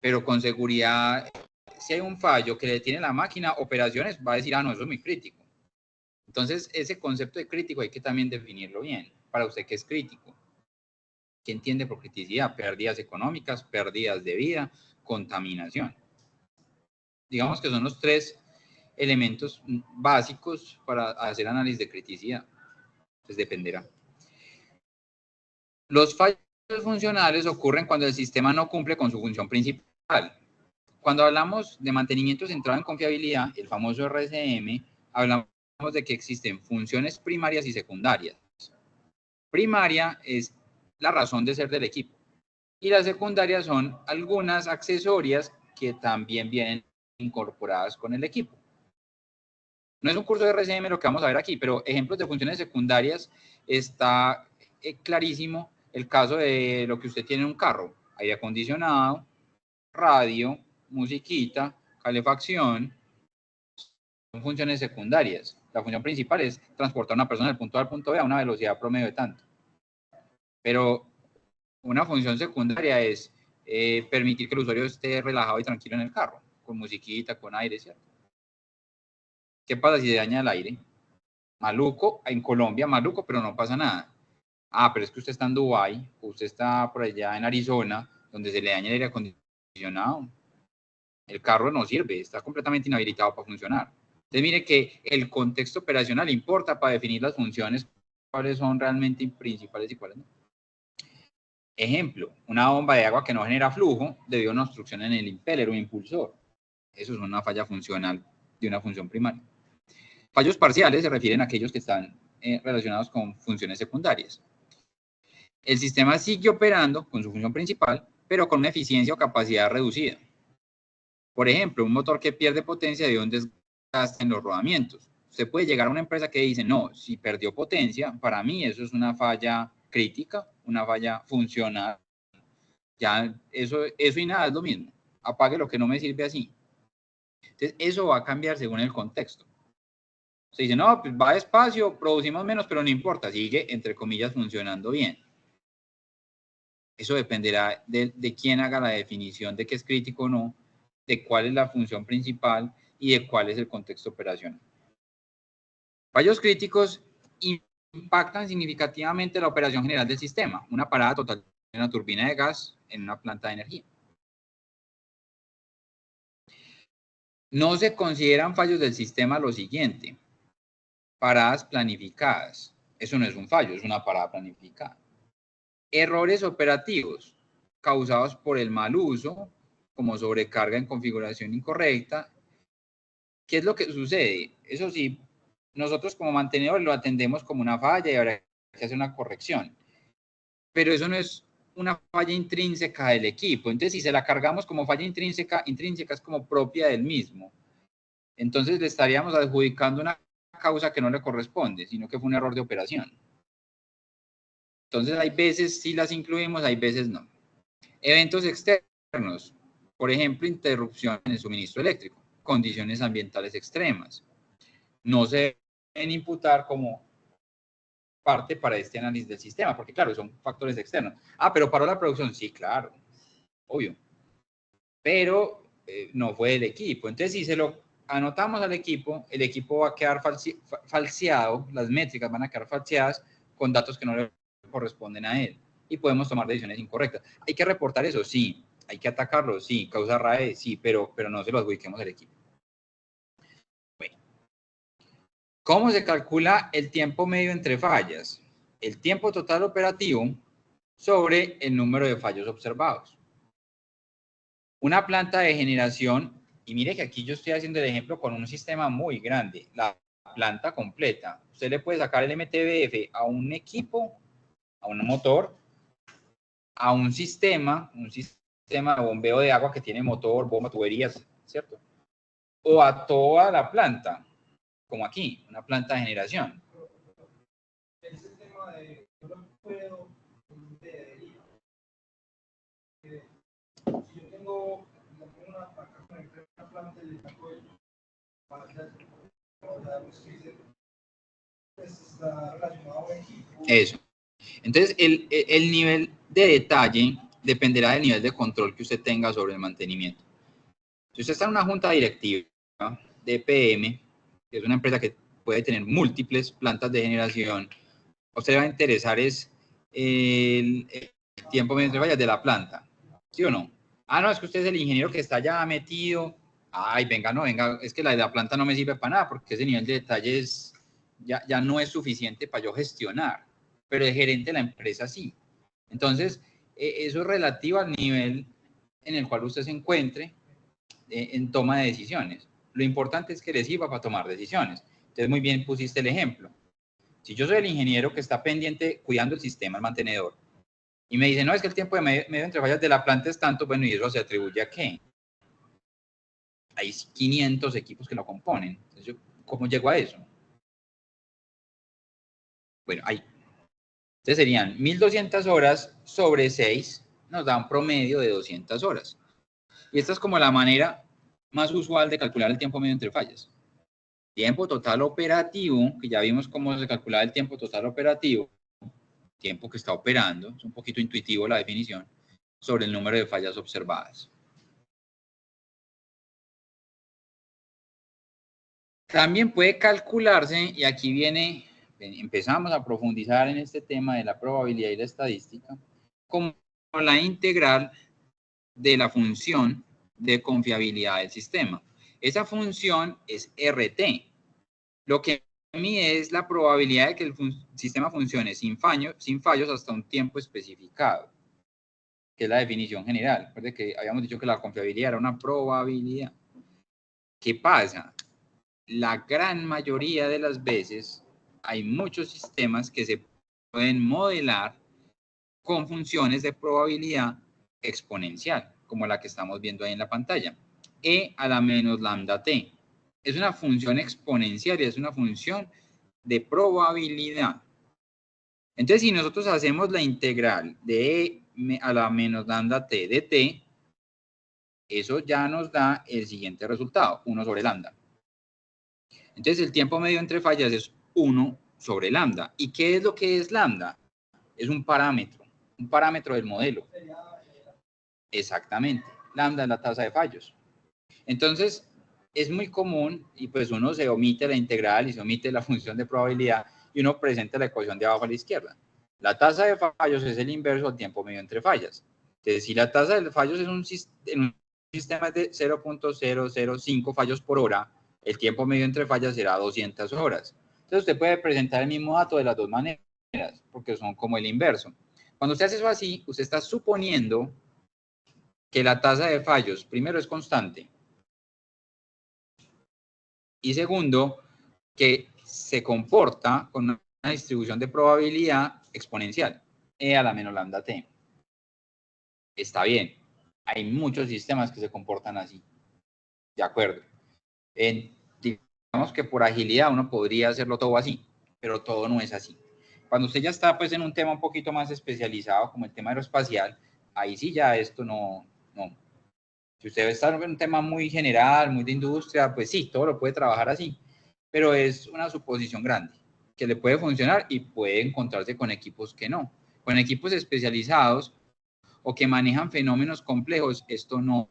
A: Pero con seguridad, si hay un fallo que le tiene la máquina, operaciones, va a decir, ah, no, eso es muy crítico. Entonces, ese concepto de crítico hay que también definirlo bien. Para usted, ¿qué es crítico? ¿Qué entiende por criticidad? Pérdidas económicas, pérdidas de vida, contaminación. Digamos que son los tres elementos básicos para hacer análisis de criticidad. Pues dependerá. Los fallos funcionales ocurren cuando el sistema no cumple con su función principal. Cuando hablamos de mantenimiento centrado en confiabilidad, el famoso RCM, hablamos de que existen funciones primarias y secundarias. Primaria es la razón de ser del equipo y las secundarias son algunas accesorias que también vienen incorporadas con el equipo. No es un curso de RCM lo que vamos a ver aquí, pero ejemplos de funciones secundarias está clarísimo el caso de lo que usted tiene en un carro: aire acondicionado, radio, musiquita, calefacción. Son funciones secundarias. La función principal es transportar a una persona del punto A al punto B a una velocidad promedio de tanto. Pero una función secundaria es permitir que el usuario esté relajado y tranquilo en el carro, con musiquita, con aire, ¿cierto? ¿Qué pasa si se daña el aire? Maluco, en Colombia, maluco, pero no pasa nada. Ah, pero es que usted está en Dubái, usted está por allá en Arizona, donde se le daña el aire acondicionado. El carro no sirve, está completamente inhabilitado para funcionar. Entonces, mire que el contexto operacional importa para definir las funciones, cuáles son realmente principales y cuáles no. Ejemplo, una bomba de agua que no genera flujo debido a una obstrucción en el impeller o impulsor. Eso es una falla funcional de una función primaria. Fallos parciales se refieren a aquellos que están relacionados con funciones secundarias. El sistema sigue operando con su función principal, pero con una eficiencia o capacidad reducida. Por ejemplo, un motor que pierde potencia debido a un desgaste en los rodamientos. Usted puede llegar a una empresa que dice, no, si perdió potencia, para mí eso es una falla crítica, una falla funcional. Ya eso y nada es lo mismo. Apague lo que no me sirve así. Entonces, eso va a cambiar según el contexto. Se dice, no, pues va despacio, producimos menos, pero no importa, sigue, entre comillas, funcionando bien. Eso dependerá de quién haga la definición de qué es crítico o no, de cuál es la función principal y de cuál es el contexto operacional. Fallos críticos impactan significativamente la operación general del sistema, una parada total de una turbina de gas en una planta de energía. No se consideran fallos del sistema lo siguiente: paradas planificadas. Eso no es un fallo, es una parada planificada. Errores operativos causados por el mal uso, como sobrecarga en configuración incorrecta. ¿Qué es lo que sucede? Eso sí, nosotros como mantenedores lo atendemos como una falla y habrá que hacer una corrección. Pero eso no es una falla intrínseca del equipo. Entonces, si se la cargamos como falla intrínseca es como propia del mismo. Entonces, le estaríamos adjudicando una causa que no le corresponde, sino que fue un error de operación. Entonces, hay veces sí las incluimos, hay veces no. Eventos externos, por ejemplo, interrupción en el suministro eléctrico, condiciones ambientales extremas. No se deben imputar como parte para este análisis del sistema, porque claro, son factores externos. Ah, pero paró la producción, sí, claro, obvio. Pero no fue el equipo. Entonces, si se lo anotamos al equipo, el equipo va a quedar falseado, las métricas van a quedar falseadas con datos que no le corresponden a él. Y podemos tomar decisiones incorrectas. ¿Hay que reportar eso? Sí. ¿Hay que atacarlo? Sí. ¿Causa RAE? Sí, pero no se lo adjudiquemos al equipo. Bueno. ¿Cómo se calcula el tiempo medio entre fallas? El tiempo total operativo sobre el número de fallos observados. Una planta de generación, y mire que aquí yo estoy haciendo el ejemplo con un sistema muy grande, la planta completa. Usted le puede sacar el MTBF a un equipo, a un motor, a un sistema sistema de bombeo de agua que tiene motor, bomba, tuberías, ¿cierto? O a toda la planta, como aquí, una planta de generación.
C: Ese tema de yo no puedo deriva. Si yo tengo una planta y le saco el está relacionado a equipo.
A: Eso. Entonces, el nivel de detalle dependerá del nivel de control que usted tenga sobre el mantenimiento. Si usted está en una junta directiva de EPM, que es una empresa que puede tener múltiples plantas de generación, a usted le va a interesar es el tiempo medio entre fallas de la planta, ¿sí o no? Ah, no, es que usted es el ingeniero que está ya metido. Ay, venga, no, venga, es que la de la planta no me sirve para nada porque ese nivel de detalle ya no es suficiente para yo gestionar, pero el gerente de la empresa sí. Entonces, eso es relativo al nivel en el cual usted se encuentre en toma de decisiones. Lo importante es que le sirva para tomar decisiones. Entonces, muy bien pusiste el ejemplo. Si yo soy el ingeniero que está pendiente cuidando el sistema, el mantenedor, y me dice, no, es que el tiempo de medio entre fallas de la planta es tanto, bueno, ¿y eso se atribuye a qué? Hay 500 equipos que lo componen. Entonces, yo, ¿cómo llego a eso? Bueno, ahí. Entonces serían 1200 horas sobre 6, nos da un promedio de 200 horas. Y esta es como la manera más usual de calcular el tiempo medio entre fallas. Tiempo total operativo, que ya vimos cómo se calculaba el tiempo total operativo, tiempo que está operando, es un poquito intuitivo la definición, sobre el número de fallas observadas. También puede calcularse, y aquí empezamos a profundizar en este tema de la probabilidad y la estadística, como la integral de la función de confiabilidad del sistema. Esa función es RT. Lo que mide es la probabilidad de que el sistema funcione sin fallos hasta un tiempo especificado, que es la definición general. Recuerde que habíamos dicho que la confiabilidad era una probabilidad. ¿Qué pasa? La gran mayoría de las veces hay muchos sistemas que se pueden modelar con funciones de probabilidad exponencial, como la que estamos viendo ahí en la pantalla. E a la menos lambda t. Es una función exponencial y es una función de probabilidad. Entonces, si nosotros hacemos la integral de e a la menos lambda t de t, eso ya nos da el siguiente resultado, 1 sobre lambda. Entonces, el tiempo medio entre fallas es 1 sobre lambda. ¿Y qué es lo que es lambda? Es un parámetro del modelo. Exactamente. Lambda es la tasa de fallos. Entonces, es muy común y pues uno se omite la integral y se omite la función de probabilidad y uno presenta la ecuación de abajo a la izquierda. La tasa de fallos es el inverso al tiempo medio entre fallas. Entonces, si la tasa de fallos es en un sistema de 0.005 fallos por hora, el tiempo medio entre fallas será 200 horas. Entonces, usted puede presentar el mismo dato de las dos maneras, porque son como el inverso. Cuando usted hace eso así, usted está suponiendo que la tasa de fallos, primero, es constante, y segundo, que se comporta con una distribución de probabilidad exponencial, e a la menos lambda t. Está bien, hay muchos sistemas que se comportan así, de acuerdo. Digamos que por agilidad uno podría hacerlo todo así, pero todo no es así. Cuando usted ya está pues en un tema un poquito más especializado, como el tema aeroespacial, ahí sí ya esto no. Si usted está en un tema muy general, muy de industria, pues sí, todo lo puede trabajar así, pero es una suposición grande, que le puede funcionar y puede encontrarse con equipos que no. Con equipos especializados o que manejan fenómenos complejos, esto no,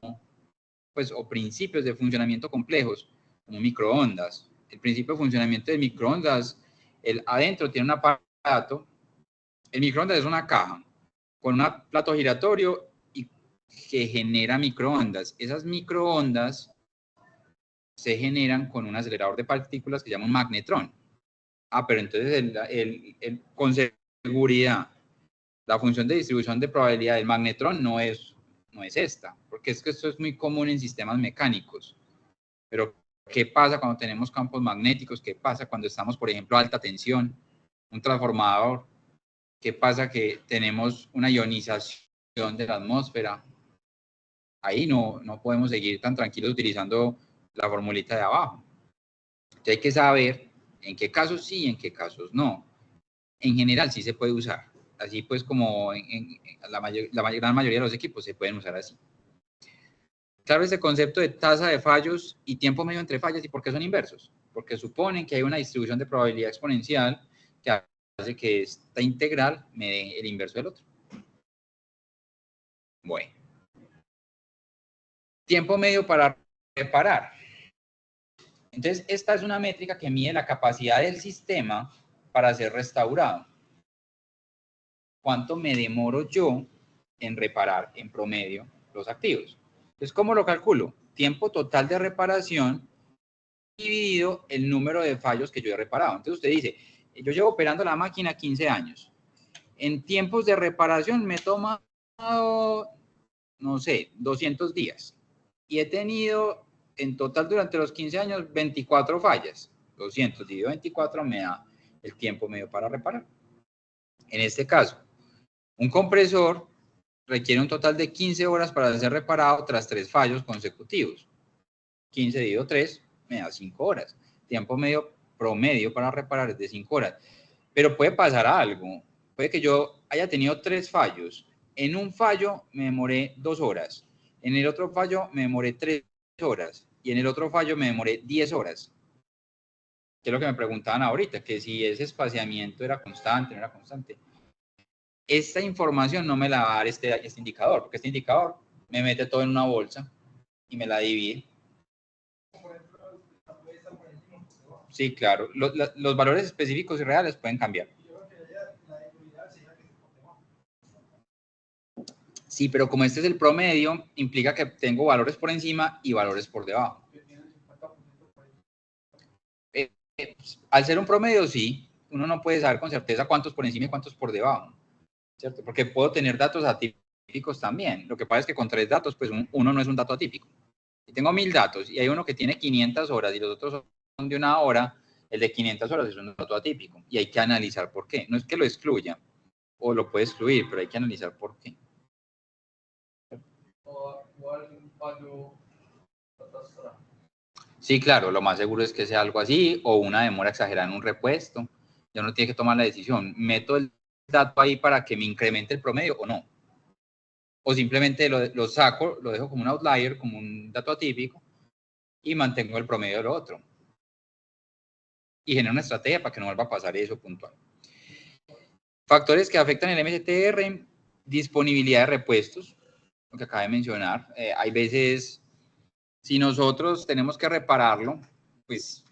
A: pues, o principios de funcionamiento complejos, como microondas. El principio de funcionamiento del microondas, adentro tiene un aparato, el microondas es una caja con un plato giratorio y que genera microondas. Esas microondas se generan con un acelerador de partículas que se llama un magnetrón. Pero entonces con seguridad, la función de distribución de probabilidad del magnetrón no es esta, porque es que esto es muy común en sistemas mecánicos. Pero, ¿qué pasa cuando tenemos campos magnéticos? ¿Qué pasa cuando estamos, por ejemplo, a alta tensión? Un transformador. ¿Qué pasa que tenemos una ionización de la atmósfera? ahí no podemos seguir tan tranquilos utilizando la formulita de abajo. Entonces hay que saber en qué casos sí y en qué casos no. En general sí se puede usar. Así pues como en la gran mayoría de los equipos se pueden usar así. Claro, ese concepto de tasa de fallos y tiempo medio entre fallas, ¿y por qué son inversos? Porque suponen que hay una distribución de probabilidad exponencial que hace que esta integral me dé el inverso del otro. Bueno. Tiempo medio para reparar. Entonces, esta es una métrica que mide la capacidad del sistema para ser restaurado. ¿Cuánto me demoro yo en reparar en promedio los activos? Entonces, ¿cómo lo calculo? Tiempo total de reparación dividido el número de fallos que yo he reparado. Entonces usted dice, yo llevo operando la máquina 15 años. En tiempos de reparación me he tomado, no sé, 200 días. Y he tenido en total durante los 15 años 24 fallas. 200 dividido 24 me da el tiempo medio para reparar. En este caso, un compresor requiere un total de 15 horas para ser reparado tras 3 fallos consecutivos. 15 dividido 3 me da 5 horas. Tiempo medio promedio para reparar es de 5 horas. Pero puede pasar algo. Puede que yo haya tenido 3 fallos. En un fallo me demoré 2 horas. En el otro fallo me demoré 3 horas. Y en el otro fallo me demoré 10 horas. Que es lo que me preguntaban ahorita, que si ese espaciamiento era constante, no era constante. Esta información no me la va a dar este indicador, porque este indicador me mete todo en una bolsa y me la divide. Sí, claro. Los valores específicos y reales pueden cambiar. Sí, pero como este es el promedio, implica que tengo valores por encima y valores por debajo. Al ser un promedio, sí. Uno no puede saber con certeza cuántos por encima y cuántos por debajo, ¿cierto? Porque puedo tener datos atípicos también. Lo que pasa es que con 3 datos, pues uno no es un dato atípico. Si tengo 1000 datos y hay uno que tiene 500 horas y los otros son de 1 hora, el de 500 horas es un dato atípico y hay que analizar por qué. No es que lo excluya o lo puede excluir, pero hay que analizar por qué. Sí, claro, lo más seguro es que sea algo así o una demora exagerada en un repuesto. Ya uno tiene que tomar la decisión. ¿Meto el dato ahí para que me incremente el promedio o no? O simplemente lo saco, lo dejo como un outlier, como un dato atípico y mantengo el promedio de lo otro. Y genero una estrategia para que no vuelva a pasar eso puntual. Factores que afectan el MSTR, disponibilidad de repuestos, lo que acabo de mencionar. Hay veces, si nosotros tenemos que repararlo, pues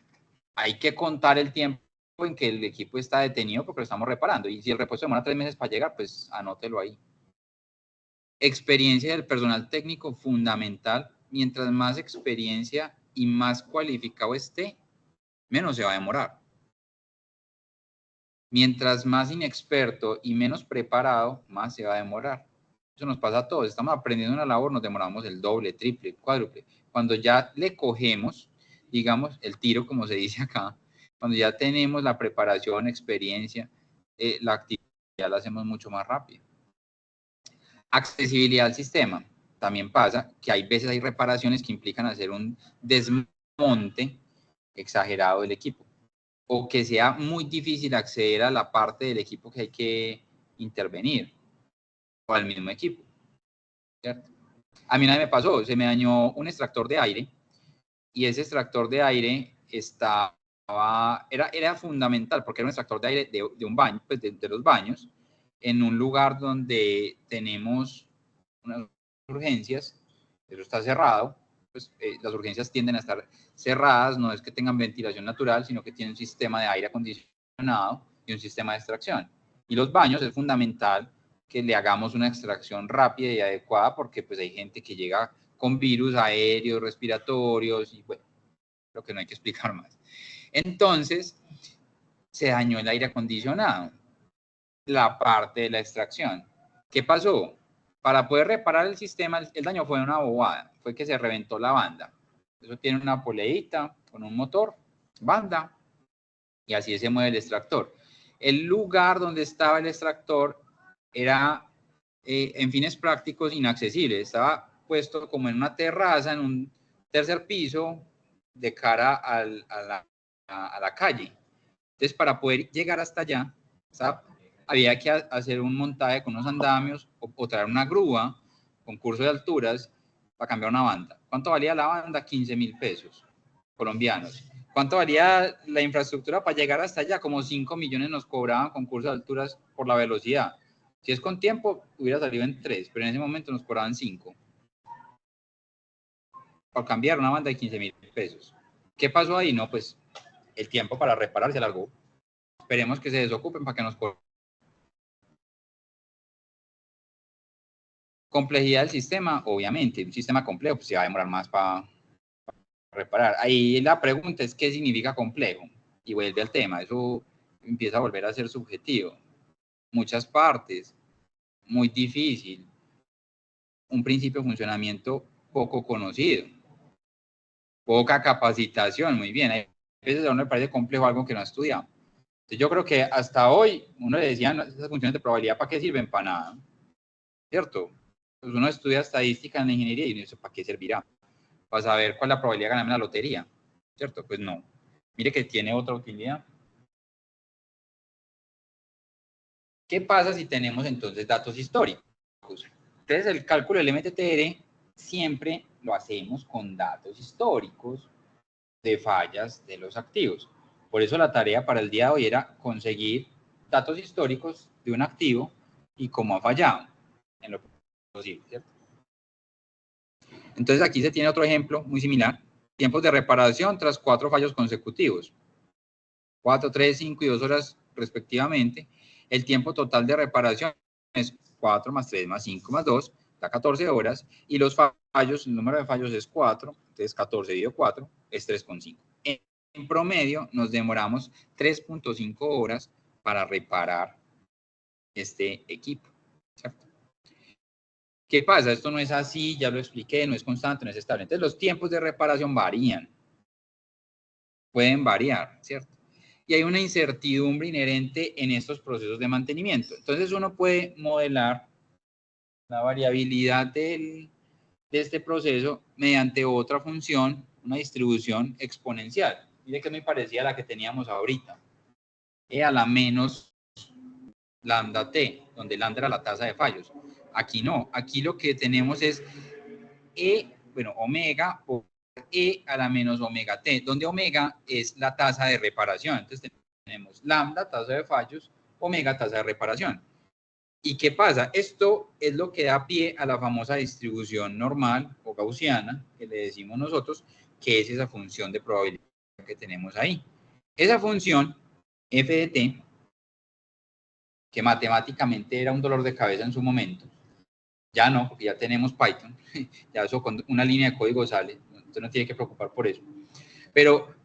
A: hay que contar el tiempo en que el equipo está detenido porque lo estamos reparando. Y si el repuesto demora 3 meses para llegar, pues anótelo ahí. Experiencia del personal técnico fundamental. Mientras más experiencia y más cualificado esté, menos se va a demorar. Mientras más inexperto y menos preparado, más se va a demorar. Eso nos pasa a todos. Estamos aprendiendo una labor, nos demoramos el doble, triple, cuádruple. Cuando ya le cogemos, digamos, el tiro, como se dice acá, cuando ya tenemos la preparación, experiencia, la actividad la hacemos mucho más rápido. Accesibilidad al sistema. También pasa que hay veces hay reparaciones que implican hacer un desmonte exagerado del equipo, o que sea muy difícil acceder a la parte del equipo que hay que intervenir, o al mismo equipo, ¿cierto? A mí una vez me pasó, se me dañó un extractor de aire, y ese extractor de aire era fundamental, porque era un extractor de aire de un baño, pues de los baños, en un lugar donde tenemos unas urgencias, eso está cerrado, pues las urgencias tienden a estar cerradas, no es que tengan ventilación natural, sino que tienen un sistema de aire acondicionado y un sistema de extracción. Y los baños es fundamental que le hagamos una extracción rápida y adecuada porque pues hay gente que llega con virus aéreos, respiratorios y bueno, lo que no hay que explicar más. Entonces, se dañó el aire acondicionado, la parte de la extracción. ¿Qué pasó? Para poder reparar el sistema, el daño fue una bobada, fue que se reventó la banda. Eso tiene una poleita con un motor, banda, y así se mueve el extractor. El lugar donde estaba el extractor era, en fines prácticos, inaccesible. Estaba puesto como en una terraza, en un tercer piso, de cara a la calle. Entonces, para poder llegar hasta allá, ¿sabe?, había que hacer un montaje con unos andamios o traer una grúa, concurso de alturas, para cambiar una banda. ¿Cuánto valía la banda? 15.000 pesos colombianos. ¿Cuánto valía la infraestructura para llegar hasta allá? Como 5 millones nos cobraban concurso de alturas por la velocidad. Si es con tiempo, hubiera salido en 3, pero en ese momento nos cobraban 5. Por cambiar una banda de 15.000 pesos. ¿Qué pasó ahí? No, pues el tiempo para reparar se alargó. Esperemos que se desocupen para que nos cobren. Complejidad del sistema, obviamente, un sistema complejo pues se va a demorar más para reparar. Ahí la pregunta es, ¿qué significa complejo? Y vuelve al tema, eso empieza a volver a ser subjetivo. Muchas partes, muy difícil, un principio de funcionamiento poco conocido, poca capacitación, muy bien. A veces a uno le parece complejo algo que no ha estudiado. Entonces yo creo que hasta hoy uno le decía, esas funciones de probabilidad, ¿para qué sirven? Para nada, ¿cierto? Pues uno estudia estadística en la ingeniería y uno dice, ¿para qué servirá? Para saber cuál es la probabilidad de ganarme la lotería, ¿cierto? Pues no. Mire que tiene otra utilidad. ¿Qué pasa si tenemos entonces datos históricos? Entonces el cálculo del MTTR siempre lo hacemos con datos históricos de fallas de los activos. Por eso la tarea para el día de hoy era conseguir datos históricos de un activo y cómo ha fallado en lo posible, ¿cierto? Entonces aquí se tiene otro ejemplo muy similar. Tiempos de reparación tras 4 fallos consecutivos. 4, 3, 5 y 2 horas respectivamente. El tiempo total de reparación es 4 más 3 más 5 más 2, da 14 horas. Y los fallos, el número de fallos es 4, entonces 14 dividido 4 es 3,5. En promedio nos demoramos 3,5 horas para reparar este equipo, ¿cierto? ¿Qué pasa? Esto no es así, ya lo expliqué, no es constante, no es estable. Entonces los tiempos de reparación varían, pueden variar, ¿cierto? Y hay una incertidumbre inherente en estos procesos de mantenimiento. Entonces uno puede modelar la variabilidad de este proceso mediante otra función, una distribución exponencial. Mire que es muy parecida a la que teníamos ahorita. E a la menos lambda t, donde lambda era la tasa de fallos. Aquí no, aquí lo que tenemos es omega por e a la menos omega t, donde omega es la tasa de reparación. Entonces tenemos lambda, tasa de fallos, omega, tasa de reparación. ¿Y qué pasa? Esto es lo que da pie a la famosa distribución normal o gaussiana, que le decimos nosotros, que es esa función de probabilidad que tenemos ahí. Esa función, f de t, que matemáticamente era un dolor de cabeza en su momento, ya no, porque ya tenemos Python, ya eso con una línea de código sale, usted no tiene que preocupar por eso. Pero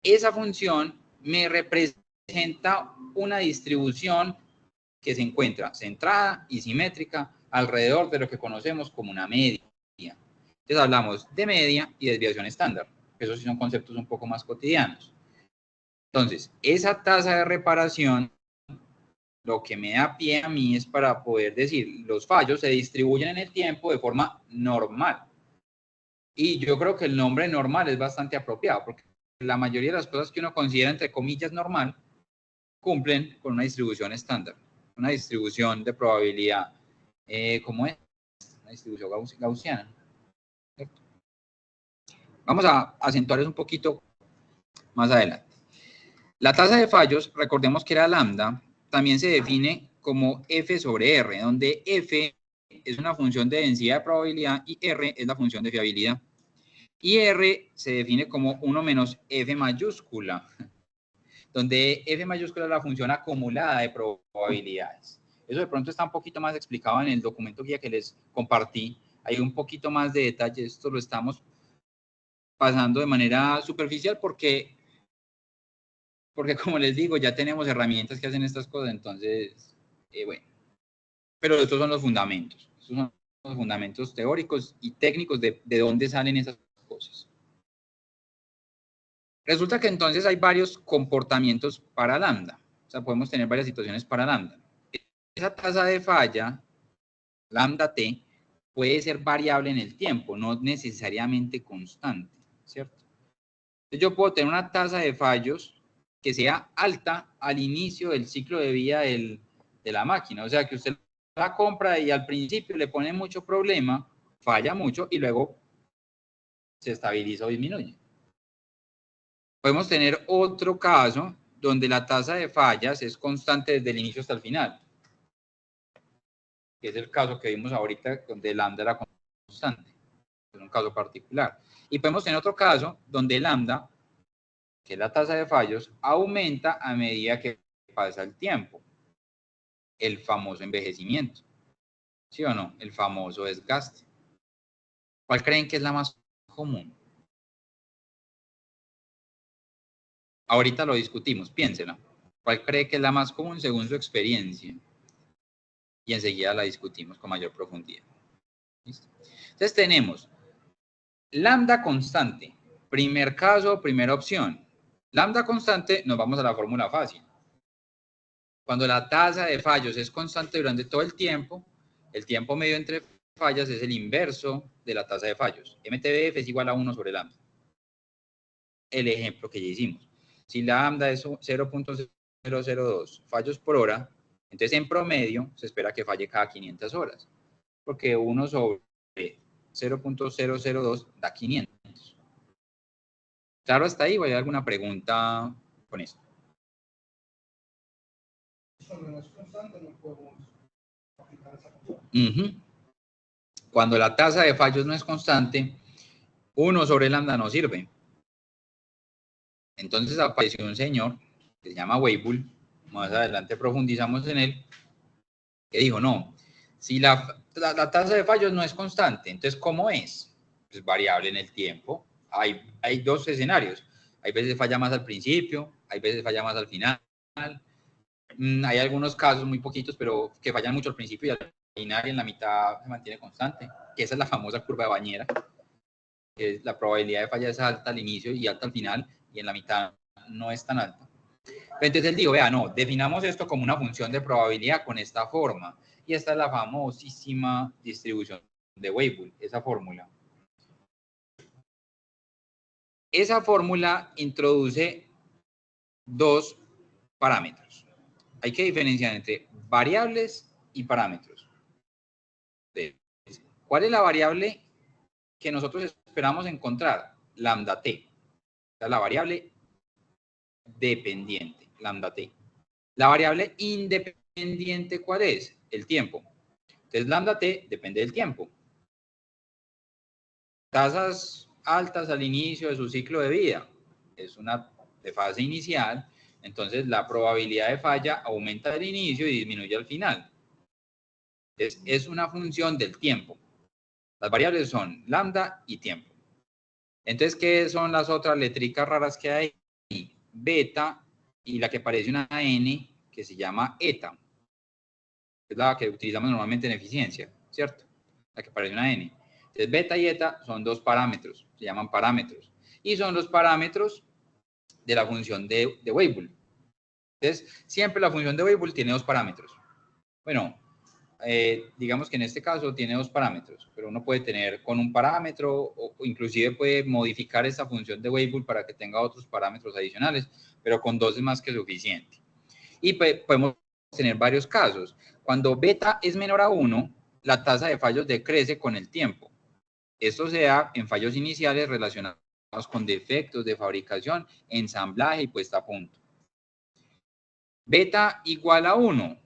A: esa función me representa una distribución que se encuentra centrada y simétrica alrededor de lo que conocemos como una media. Entonces hablamos de media y desviación estándar. Esos sí son conceptos un poco más cotidianos. Entonces, esa tasa de reparación lo que me da pie a mí es para poder decir, los fallos se distribuyen en el tiempo de forma normal. Y yo creo que el nombre normal es bastante apropiado, porque la mayoría de las cosas que uno considera, entre comillas, normal, cumplen con una distribución estándar, una distribución de probabilidad, ¿cómo es? Una distribución gaussiana. ¿Cierto? Vamos a acentuar eso un poquito más adelante. La tasa de fallos, recordemos que era lambda, también se define como F sobre R, donde F es una función de densidad de probabilidad y R es la función de fiabilidad. Y R se define como 1 menos F mayúscula, donde F mayúscula es la función acumulada de probabilidades. Eso de pronto está un poquito más explicado en el documento guía que les compartí. Hay un poquito más de detalle, esto lo estamos pasando de manera superficial porque como les digo, ya tenemos herramientas que hacen estas cosas, entonces, bueno. Pero estos son los fundamentos. Estos son los fundamentos teóricos y técnicos de dónde salen esas cosas. Resulta que entonces hay varios comportamientos para lambda. O sea, podemos tener varias situaciones para lambda. Esa tasa de falla, lambda t, puede ser variable en el tiempo, no necesariamente constante, ¿cierto? Entonces yo puedo tener una tasa de fallos que sea alta al inicio del ciclo de vida de la máquina, o sea que usted la compra y al principio le pone mucho problema, falla mucho y luego se estabiliza o disminuye. Podemos tener otro caso donde la tasa de fallas es constante desde el inicio hasta el final, que es el caso que vimos ahorita donde lambda era constante, es un caso particular. Y podemos tener otro caso donde lambda, que es la tasa de fallos, aumenta a medida que pasa el tiempo, el famoso envejecimiento, ¿sí o no? El famoso desgaste. ¿Cuál creen que es la más común? Ahorita lo discutimos, piénsela. ¿Cuál cree que es la más común según su experiencia? Y enseguida la discutimos con mayor profundidad. ¿Listo? Entonces tenemos lambda constante. Primer caso, primera opción. Lambda constante, nos vamos a la fórmula fácil. Cuando la tasa de fallos es constante durante todo el tiempo medio entre fallas es el inverso de la tasa de fallos. MTBF es igual a 1 sobre lambda. El ejemplo que ya hicimos. Si lambda es 0.002 fallos por hora, entonces en promedio se espera que falle cada 500 horas, porque 1 sobre 0.002 da 500. Claro, hasta ahí. ¿O hay alguna pregunta con esto?
C: Eso no es constante, no podemos aplicar esa cosa.
A: Cuando la tasa de fallos no es constante, 1 sobre lambda no sirve. Entonces apareció un señor que se llama Weibull, más adelante profundizamos en él, que dijo, no, si la tasa de fallos no es constante, entonces ¿cómo es? Pues variable en el tiempo. Hay dos escenarios. Hay veces falla más al principio, hay veces falla más al final. Hay algunos casos, muy poquitos, pero que fallan mucho al principio y al final y en la mitad se mantiene constante, que esa es la famosa curva de Bañera, que la probabilidad de falla es alta al inicio y alta al final, y en la mitad no es tan alta. Entonces él dijo, vea, no, definamos esto como una función de probabilidad con esta forma. Y esta es la famosísima distribución de Weibull, esa fórmula. Esa fórmula introduce dos parámetros. Hay que diferenciar entre variables y parámetros. ¿Cuál es la variable que nosotros esperamos encontrar? Lambda t. O sea, la variable dependiente, lambda t. La variable independiente, ¿cuál es? El tiempo. Entonces, lambda t depende del tiempo. Tasas altas al inicio de su ciclo de vida. Es una de fase inicial. Entonces, la probabilidad de falla aumenta al inicio y disminuye al final. Entonces, es una función del tiempo. Las variables son lambda y tiempo. Entonces, ¿qué son las otras letricas raras que hay? Beta y la que parece una N, que se llama eta. Es la que utilizamos normalmente en eficiencia, ¿cierto? La que parece una N. Entonces, beta y eta son dos parámetros, se llaman parámetros. Y son los parámetros de la función de Weibull. Entonces, siempre la función de Weibull tiene dos parámetros. Bueno, digamos que en este caso tiene dos parámetros, pero uno puede tener con un parámetro o inclusive puede modificar esta función de Weibull para que tenga otros parámetros adicionales, pero con dos es más que suficiente. Y podemos tener varios casos. Cuando beta es menor a 1, la tasa de fallos decrece con el tiempo. Esto se da en fallos iniciales relacionados con defectos de fabricación, ensamblaje y puesta a punto. Beta igual a 1.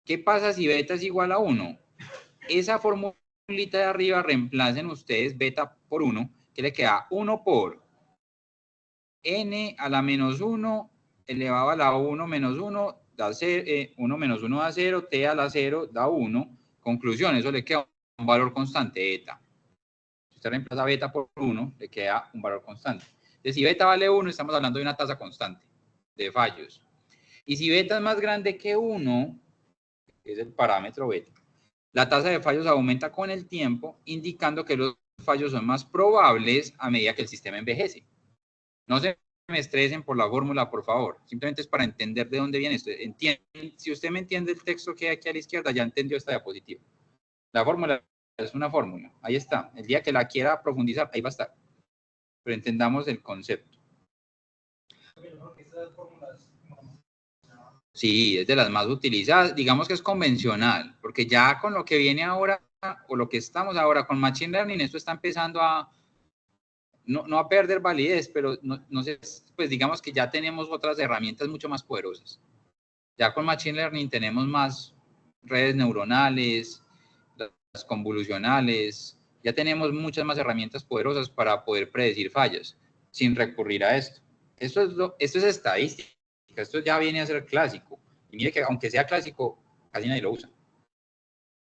A: ¿Qué pasa si beta es igual a 1? Esa formulita de arriba reemplacen ustedes beta por 1, que le queda 1 por n a la menos 1 elevado a la 1 menos 1 da 0, 1 menos 1 da 0, t a la 0 da 1. Conclusión, eso le queda un valor constante, eta. Si usted reemplaza beta por 1, le queda un valor constante. Entonces, si beta vale 1, estamos hablando de una tasa constante de fallos. Y si beta es más grande que 1, que es el parámetro beta, la tasa de fallos aumenta con el tiempo, indicando que los fallos son más probables a medida que el sistema envejece. No se me estresen por la fórmula, por favor. Simplemente es para entender de dónde viene esto. Si usted me entiende el texto que hay aquí a la izquierda, ya entendió esta diapositiva. La fórmula es una fórmula, ahí está. El día que la quiera profundizar, ahí va a estar. Pero entendamos el concepto. Sí, es de las más utilizadas, digamos que es convencional, porque ya con lo que viene ahora, o lo que estamos ahora con Machine Learning, esto está empezando a, no a perder validez, pero no sé, pues digamos que ya tenemos otras herramientas mucho más poderosas. Ya con Machine Learning tenemos más redes neuronales, las convolucionales, ya tenemos muchas más herramientas poderosas para poder predecir fallas, sin recurrir a esto. Esto es estadística, esto ya viene a ser clásico. Y mire que aunque sea clásico, casi nadie lo usa.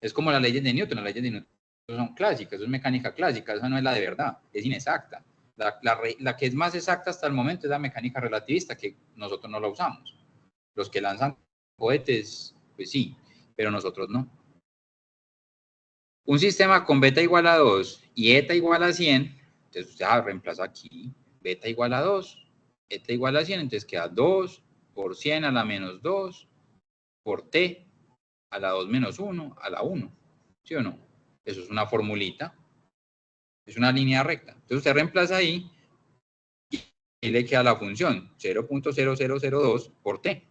A: Es como las leyes de Newton, las leyes de Newton son clásicas, eso es mecánica clásica, esa no es la de verdad, es inexacta. La que es más exacta hasta el momento es la mecánica relativista, que nosotros no la usamos. Los que lanzan cohetes, pues sí, pero nosotros no. Un sistema con beta igual a 2 y eta igual a 100, entonces usted reemplaza aquí, beta igual a 2, eta igual a 100, entonces queda 2 por 100 a la menos 2 por t a la 2 menos 1 a la 1, ¿sí o no? Eso es una formulita, es una línea recta. Entonces usted reemplaza ahí y le queda la función 0.0002 por t,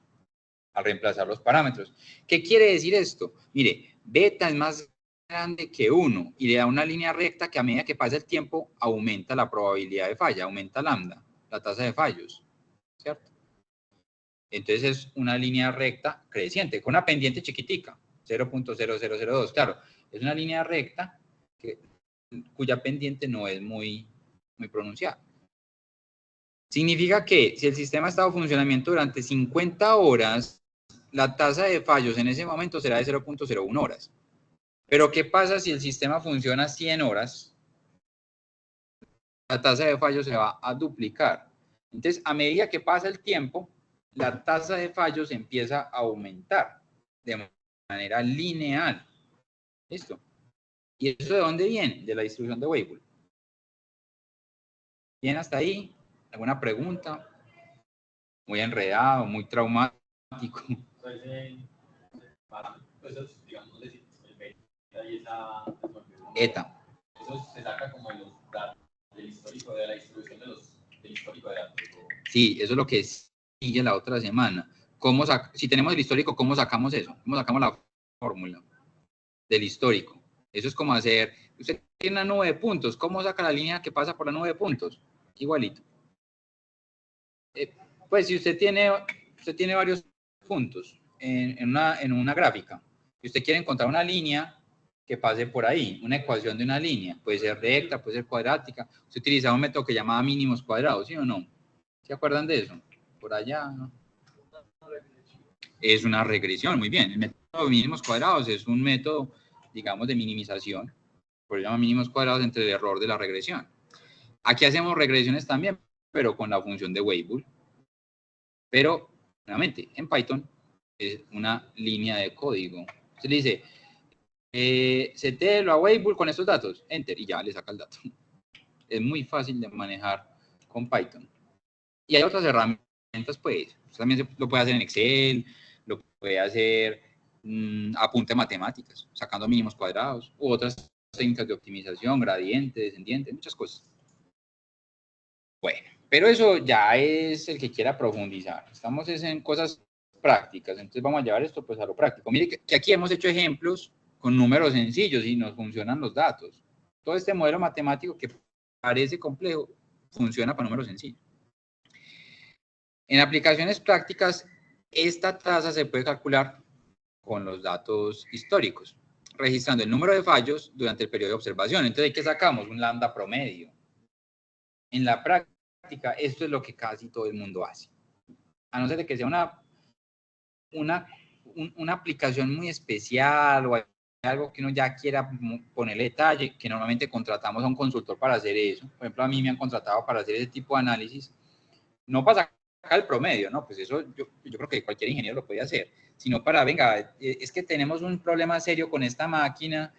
A: al reemplazar los parámetros. ¿Qué quiere decir esto? Mire, beta es más grande que 1 y le da una línea recta que a medida que pasa el tiempo aumenta la probabilidad de falla, aumenta lambda, la tasa de fallos, ¿cierto? Entonces es una línea recta creciente, con una pendiente chiquitica, 0.0002, claro, es una línea recta cuya pendiente no es muy pronunciada. Significa que si el sistema ha estado en funcionamiento durante 50 horas, la tasa de fallos en ese momento será de 0.01 horas. Pero ¿qué pasa si el sistema funciona 100 horas? La tasa de fallos se va a duplicar. Entonces, a medida que pasa el tiempo, la tasa de fallos empieza a aumentar de manera lineal. ¿Listo? ¿Y eso de dónde viene? De la distribución de Weibull. ¿Bien hasta ahí? ¿Alguna pregunta? Muy enredado, muy traumático.
B: Pues digamos, el beta y esa
A: Eta.
B: Eso se saca como de los datos del histórico de la distribución del histórico de datos.
A: Sí, eso es lo que sigue la otra semana. Si tenemos el histórico, ¿cómo sacamos eso? ¿Cómo sacamos la fórmula del histórico? Eso es como hacer, usted tiene una nube de puntos, ¿cómo saca la línea que pasa por la nube de puntos? Igualito. Pues si usted tiene varios puntos en una gráfica y usted quiere encontrar una línea que pase por ahí, una ecuación de una línea, puede ser recta, puede ser cuadrática, usted utilizaba un método que llamaba mínimos cuadrados, ¿sí o no? ¿Se acuerdan de eso? Por allá, ¿no? Es una regresión, muy bien. El método de mínimos cuadrados es un método, digamos, de minimización, por eso se llama mínimos cuadrados entre el error de la regresión. Aquí hacemos regresiones también, pero con la función de Weibull. Pero, nuevamente, en Python es una línea de código. Usted le dice, setelo a Weibull con estos datos, enter, y ya le saca el dato. Es muy fácil de manejar con Python. Y hay otras herramientas, pues, usted también lo puede hacer en Excel, lo puede hacer apunte matemáticas, sacando mínimos cuadrados, u otras técnicas de optimización, gradiente, descendiente, muchas cosas. Bueno, pero eso ya es el que quiera profundizar. Estamos en cosas prácticas, entonces vamos a llevar esto pues a lo práctico. Mire que aquí hemos hecho ejemplos con números sencillos y nos funcionan los datos. Todo este modelo matemático que parece complejo funciona para números sencillos. En aplicaciones prácticas, esta tasa se puede calcular con los datos históricos, registrando el número de fallos durante el periodo de observación. Entonces, ¿qué sacamos? Un lambda promedio. En la práctica, esto es lo que casi todo el mundo hace. A no ser de que sea una aplicación muy especial o algo que uno ya quiera ponerle detalle, que normalmente contratamos a un consultor para hacer eso. Por ejemplo, a mí me han contratado para hacer ese tipo de análisis. No para sacar el promedio, ¿no? Pues eso yo creo que cualquier ingeniero lo puede hacer, sino para, venga, es que tenemos un problema serio con esta máquina,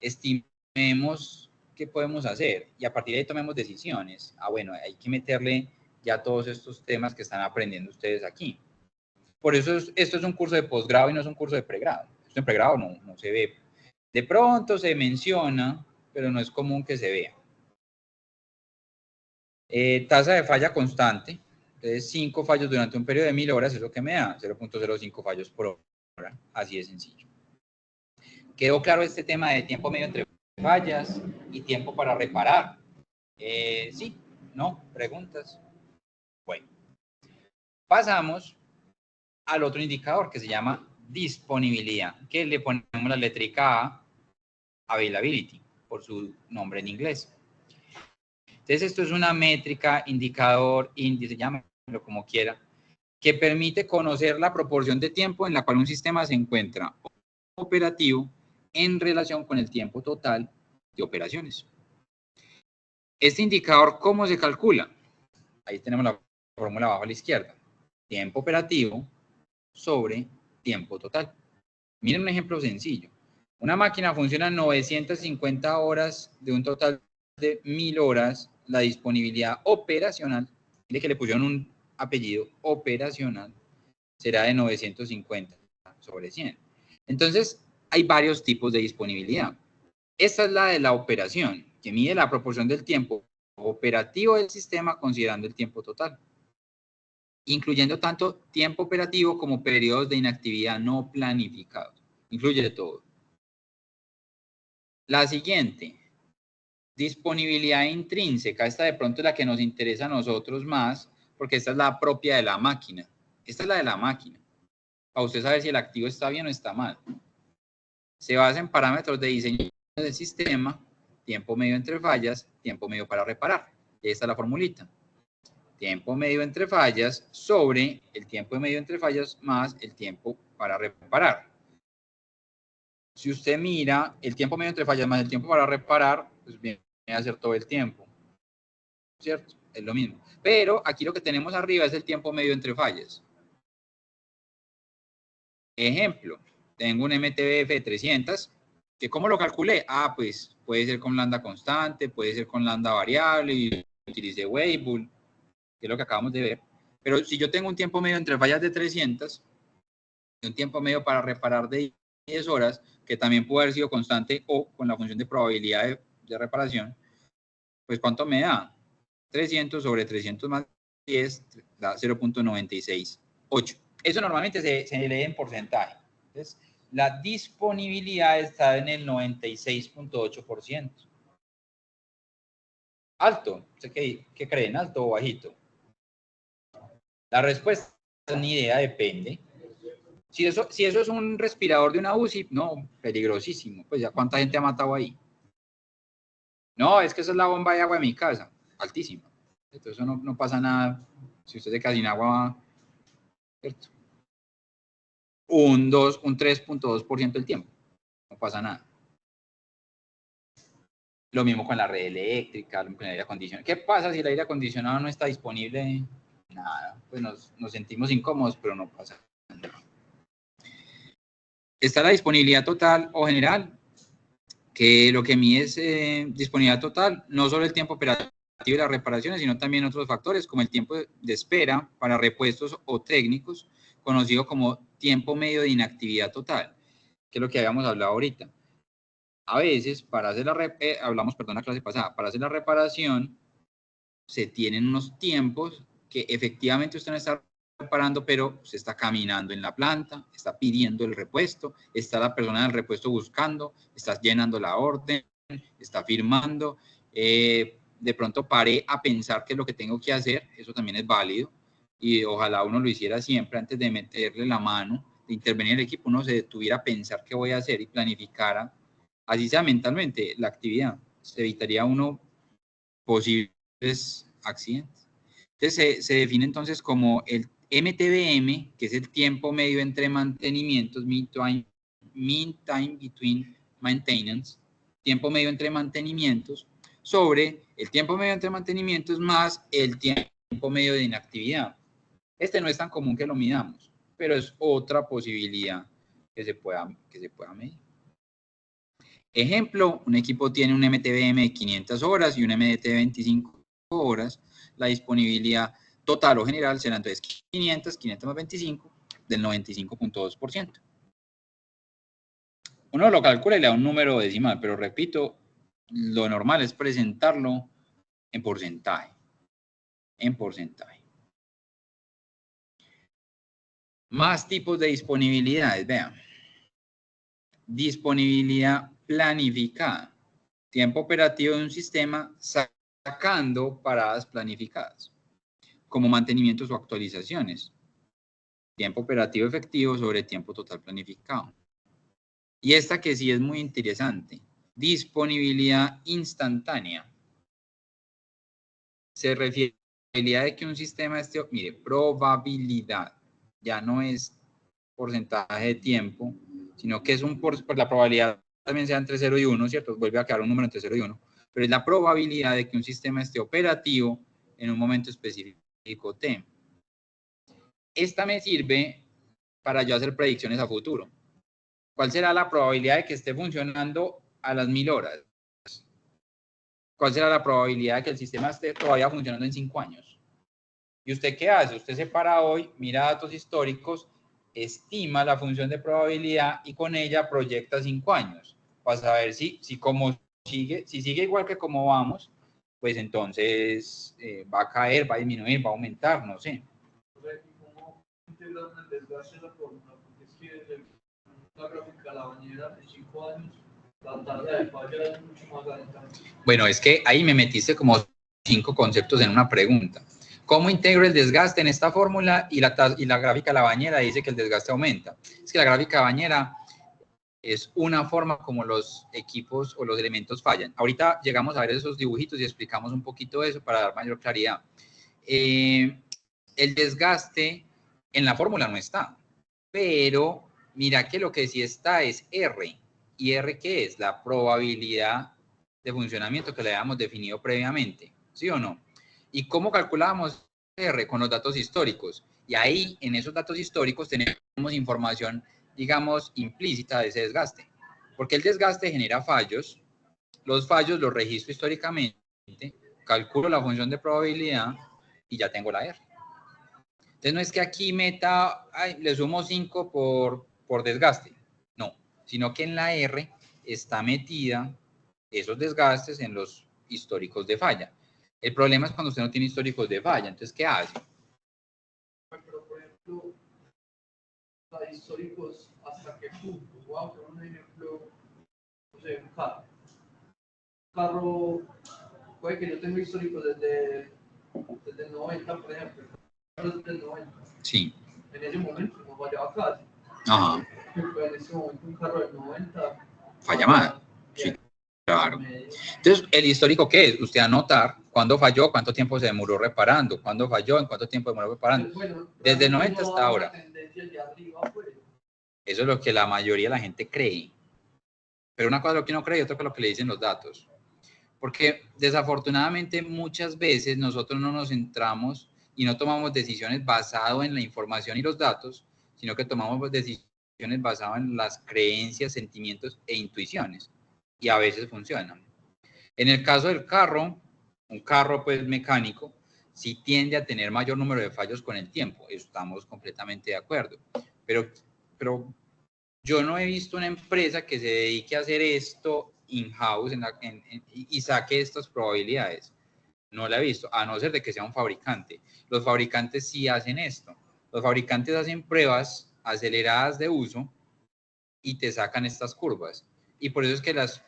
A: estimemos qué podemos hacer y a partir de ahí tomemos decisiones. Bueno, hay que meterle ya todos estos temas que están aprendiendo ustedes aquí. Por eso esto es un curso de posgrado y no es un curso de pregrado. Esto en pregrado no se ve De pronto se menciona, pero no es común que se vea. Tasa de falla constante. Entonces, 5 fallos durante un periodo de 1000 horas es lo que me da 0.05 fallos por hora. Así de sencillo. ¿Quedó claro este tema de tiempo medio entre fallas y tiempo para reparar? Sí, no, preguntas. Bueno, pasamos al otro indicador que se llama disponibilidad, que le ponemos la letrica A, availability, por su nombre en inglés. Entonces, esto es una métrica, indicador, índice, llámelo como quiera, que permite conocer la proporción de tiempo en la cual un sistema se encuentra operativo en relación con el tiempo total de operaciones. Este indicador, ¿cómo se calcula? Ahí tenemos la fórmula abajo a la izquierda. Tiempo operativo sobre tiempo total. Miren un ejemplo sencillo. Una máquina funciona 950 horas de un total de 1000 horas. La disponibilidad operacional, dile que le pusieron un apellido operacional, será de 950 sobre 100. Entonces, hay varios tipos de disponibilidad. Esta es la de la operación, que mide la proporción del tiempo operativo del sistema considerando el tiempo total, incluyendo tanto tiempo operativo como periodos de inactividad no planificados. Incluye todo. La siguiente, disponibilidad intrínseca. Esta de pronto es la que nos interesa a nosotros más, porque esta es la propia de la máquina. Esta es la de la máquina. Para usted saber si el activo está bien o está mal. Se basa en parámetros de diseño del sistema, tiempo medio entre fallas, tiempo medio para reparar. Y esta es la formulita. Tiempo medio entre fallas sobre el tiempo medio entre fallas más el tiempo para reparar. Si usted mira el tiempo medio entre fallas más el tiempo para reparar, pues viene a ser todo el tiempo. ¿Cierto? Es lo mismo. Pero aquí lo que tenemos arriba es el tiempo medio entre fallas. Ejemplo, tengo un MTBF de 300, que ¿cómo lo calculé? Ah, pues puede ser con lambda constante, puede ser con lambda variable y utilicé Weibull, que es lo que acabamos de ver. Pero si yo tengo un tiempo medio entre fallas de 300 y un tiempo medio para reparar de 10 horas, que también puede haber sido constante o con la función de probabilidad de reparación, pues ¿cuánto me da? 300 sobre 300 más 10 da 0.968. Eso normalmente se lee en porcentaje. Entonces, la disponibilidad está en el 96.8%. ¿Alto? ¿Qué creen? ¿Alto o bajito? La respuesta, ni idea, depende. Si eso es un respirador de una UCI, no, peligrosísimo. Pues ya cuánta gente ha matado ahí. No, es que esa es la bomba de agua de mi casa. Altísima. Entonces eso no pasa nada. Si usted se queda sin agua, ¿cierto? Un 3.2% del tiempo. No pasa nada. Lo mismo con la red eléctrica, lo mismo con el aire acondicionado. ¿Qué pasa si el aire acondicionado no está disponible? Nada, pues nos sentimos incómodos, pero no pasa nada. Está la disponibilidad total o general, que lo que mide es disponibilidad total, no solo el tiempo operativo y las reparaciones, sino también otros factores, como el tiempo de espera para repuestos o técnicos, conocido como tiempo medio de inactividad total, que es lo que habíamos hablado ahorita. A veces, para hacer la clase pasada, para hacer la reparación, se tienen unos tiempos que efectivamente usted no está reparando, pero se está caminando en la planta, está pidiendo el repuesto, está la persona del repuesto buscando, está llenando la orden, está firmando, de pronto paré a pensar qué es lo que tengo que hacer, eso también es válido, y ojalá uno lo hiciera siempre antes de meterle la mano, de intervenir en el equipo, uno se detuviera a pensar qué voy a hacer y planificara, así sea mentalmente, la actividad. Se evitaría uno posibles accidentes. Entonces se define entonces como el MTBM, que es el tiempo medio entre mantenimientos, mean time between maintenance, tiempo medio entre mantenimientos, sobre el tiempo medio entre mantenimientos más el tiempo medio de inactividad. Este no es tan común que lo midamos, pero es otra posibilidad que se pueda medir. Ejemplo, un equipo tiene un MTBM de 500 horas y un MDT de 25 horas. La disponibilidad total o general será entonces 500 más 25 del 95.2%. Uno lo calcula y le da un número decimal, pero repito, lo normal es presentarlo en porcentaje. En porcentaje. Más tipos de disponibilidades, vean. Disponibilidad planificada. Tiempo operativo de un sistema sacando paradas planificadas, como mantenimientos o actualizaciones. Tiempo operativo efectivo sobre tiempo total planificado. Y esta que sí es muy interesante. Disponibilidad instantánea. Se refiere a la probabilidad de que un sistema esté, mire, probabilidad, ya no es porcentaje de tiempo, sino que es por la probabilidad también sea entre 0 y 1, ¿cierto? Vuelve a quedar un número entre 0 y 1, pero es la probabilidad de que un sistema esté operativo en un momento específico T. Esta me sirve para yo hacer predicciones a futuro. ¿Cuál será la probabilidad de que esté funcionando a las 1000 horas? ¿Cuál será la probabilidad de que el sistema esté todavía funcionando en 5 años? ¿Y usted qué hace? Usted se para hoy, mira datos históricos, estima la función de probabilidad y con ella proyecta 5 años para saber si sigue igual que como vamos, pues entonces va a caer, va a disminuir, va a aumentar, no sé.
C: ¿Cómo integran el desgaste de la fórmula? Porque es que la gráfica de la bañera de 5 años, la tasa de falla es mucho más alta.
A: Bueno, es que ahí me metiste como 5 conceptos en una pregunta. ¿Cómo integro el desgaste en esta fórmula? Y la gráfica de la bañera dice que el desgaste aumenta. Es que la gráfica de bañera es una forma como los equipos o los elementos fallan. Ahorita llegamos a ver esos dibujitos y explicamos un poquito eso para dar mayor claridad. El desgaste en la fórmula no está, pero mira que lo que sí está es R. ¿Y R qué es? La probabilidad de funcionamiento que le habíamos definido previamente, ¿sí o no? ¿Y cómo calculábamos R? Con los datos históricos. Y ahí, en esos datos históricos, tenemos información, digamos, implícita de ese desgaste. Porque el desgaste genera fallos, los fallos los registro históricamente, calculo la función de probabilidad y ya tengo la R. Entonces no es que aquí meta, le sumo 5 por desgaste, no, sino que en la R está metida esos desgastes en los históricos de falla. El problema es cuando usted no tiene históricos de falla, entonces ¿qué hace?
C: Pero por ejemplo, hay históricos hasta qué punto. Voy a poner un ejemplo, no sé, un carro. Un carro, puede que yo tenga históricos desde el 90, por ejemplo. Desde el 90.
A: Sí.
C: En ese momento no fallaba casi.
A: Ajá.
C: Pero en ese momento un carro del 90
A: falla más. Sí, claro. Entonces, ¿el histórico qué es? Usted anotar cuándo falló, cuánto tiempo se demoró reparando, cuándo falló, en cuánto tiempo demoró reparando.
C: Bueno,
A: desde el 90 hasta ahora.
C: Arriba, pues.
A: Eso es lo que la mayoría de la gente cree. Pero una cosa es lo que uno cree y otra cosa es lo que le dicen los datos. Porque desafortunadamente muchas veces nosotros no nos centramos y no tomamos decisiones basadas en la información y los datos, sino que tomamos decisiones basadas en las creencias, sentimientos e intuiciones. Y a veces funcionan. En el caso del carro, un carro pues mecánico, sí tiende a tener mayor número de fallos con el tiempo. Estamos completamente de acuerdo. Pero yo no he visto una empresa que se dedique a hacer esto in-house y saque estas probabilidades. No la he visto, a no ser de que sea un fabricante. Los fabricantes sí hacen esto. Los fabricantes hacen pruebas aceleradas de uso y te sacan estas curvas. Y por eso es que las...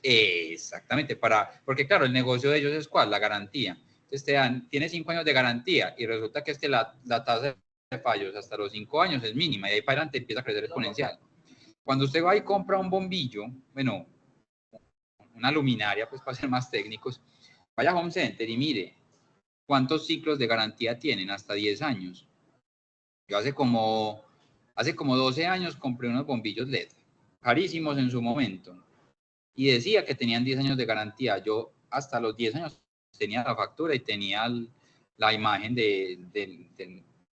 A: Exactamente, porque claro, el negocio de ellos es ¿cuál? La garantía. Entonces te dan, tiene 5 años de garantía y resulta que es que la tasa de fallos hasta los 5 años es mínima y ahí para adelante empieza a crecer exponencial. Cuando usted va y compra un bombillo, bueno, una luminaria, pues para ser más técnicos, vaya a Home Center y mire cuántos ciclos de garantía tienen, hasta 10 años. Yo hace como 12 años compré unos bombillos LED, carísimos en su momento, y decía que tenían 10 años de garantía. Yo hasta los 10 años tenía la factura y tenía la imagen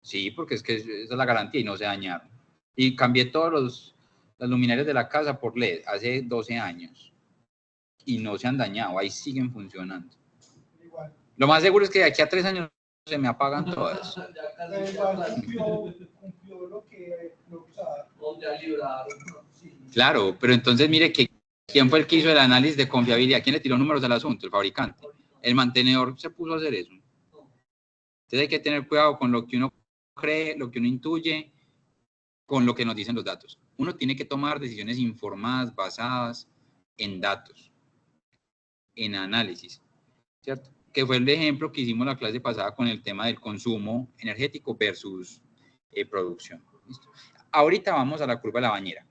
A: sí, porque es que esa es la garantía y no se dañaron. Y cambié todos las luminarias de la casa por LED hace 12 años y no se han dañado, ahí siguen funcionando. Igual. Lo más seguro es que de aquí a 3 años se me apagan todas.
C: Igual cumplió lo que o ya libraron, sí.
A: Claro, pero entonces mire que quién fue el que hizo el análisis de confiabilidad, quién le tiró números al asunto, el fabricante. El mantenedor se puso a hacer eso. Entonces hay que tener cuidado con lo que uno cree, lo que uno intuye, con lo que nos dicen los datos. Uno tiene que tomar decisiones informadas, basadas en datos, en análisis, ¿cierto? Que fue el ejemplo que hicimos la clase pasada con el tema del consumo energético versus producción. ¿Listo? Ahorita vamos a la curva de la bañera.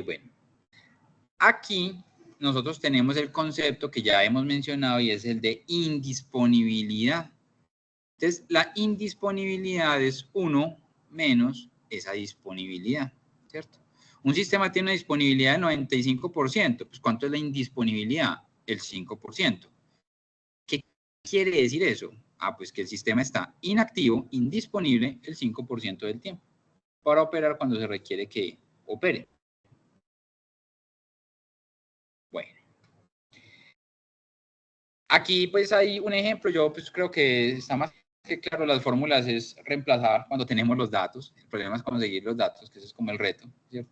A: Bueno, aquí nosotros tenemos el concepto que ya hemos mencionado y es el de indisponibilidad. Entonces, la indisponibilidad es 1 menos esa disponibilidad, ¿cierto? Un sistema tiene una disponibilidad del 95%, pues ¿cuánto es la indisponibilidad? El 5%. ¿Qué quiere decir eso? Ah, pues que el sistema está inactivo, indisponible el 5% del tiempo para operar cuando se requiere que opere. Bueno. Aquí pues hay un ejemplo, yo pues creo que está más que claro, las fórmulas es reemplazar cuando tenemos los datos, el problema es conseguir los datos, que eso es como el reto, ¿cierto?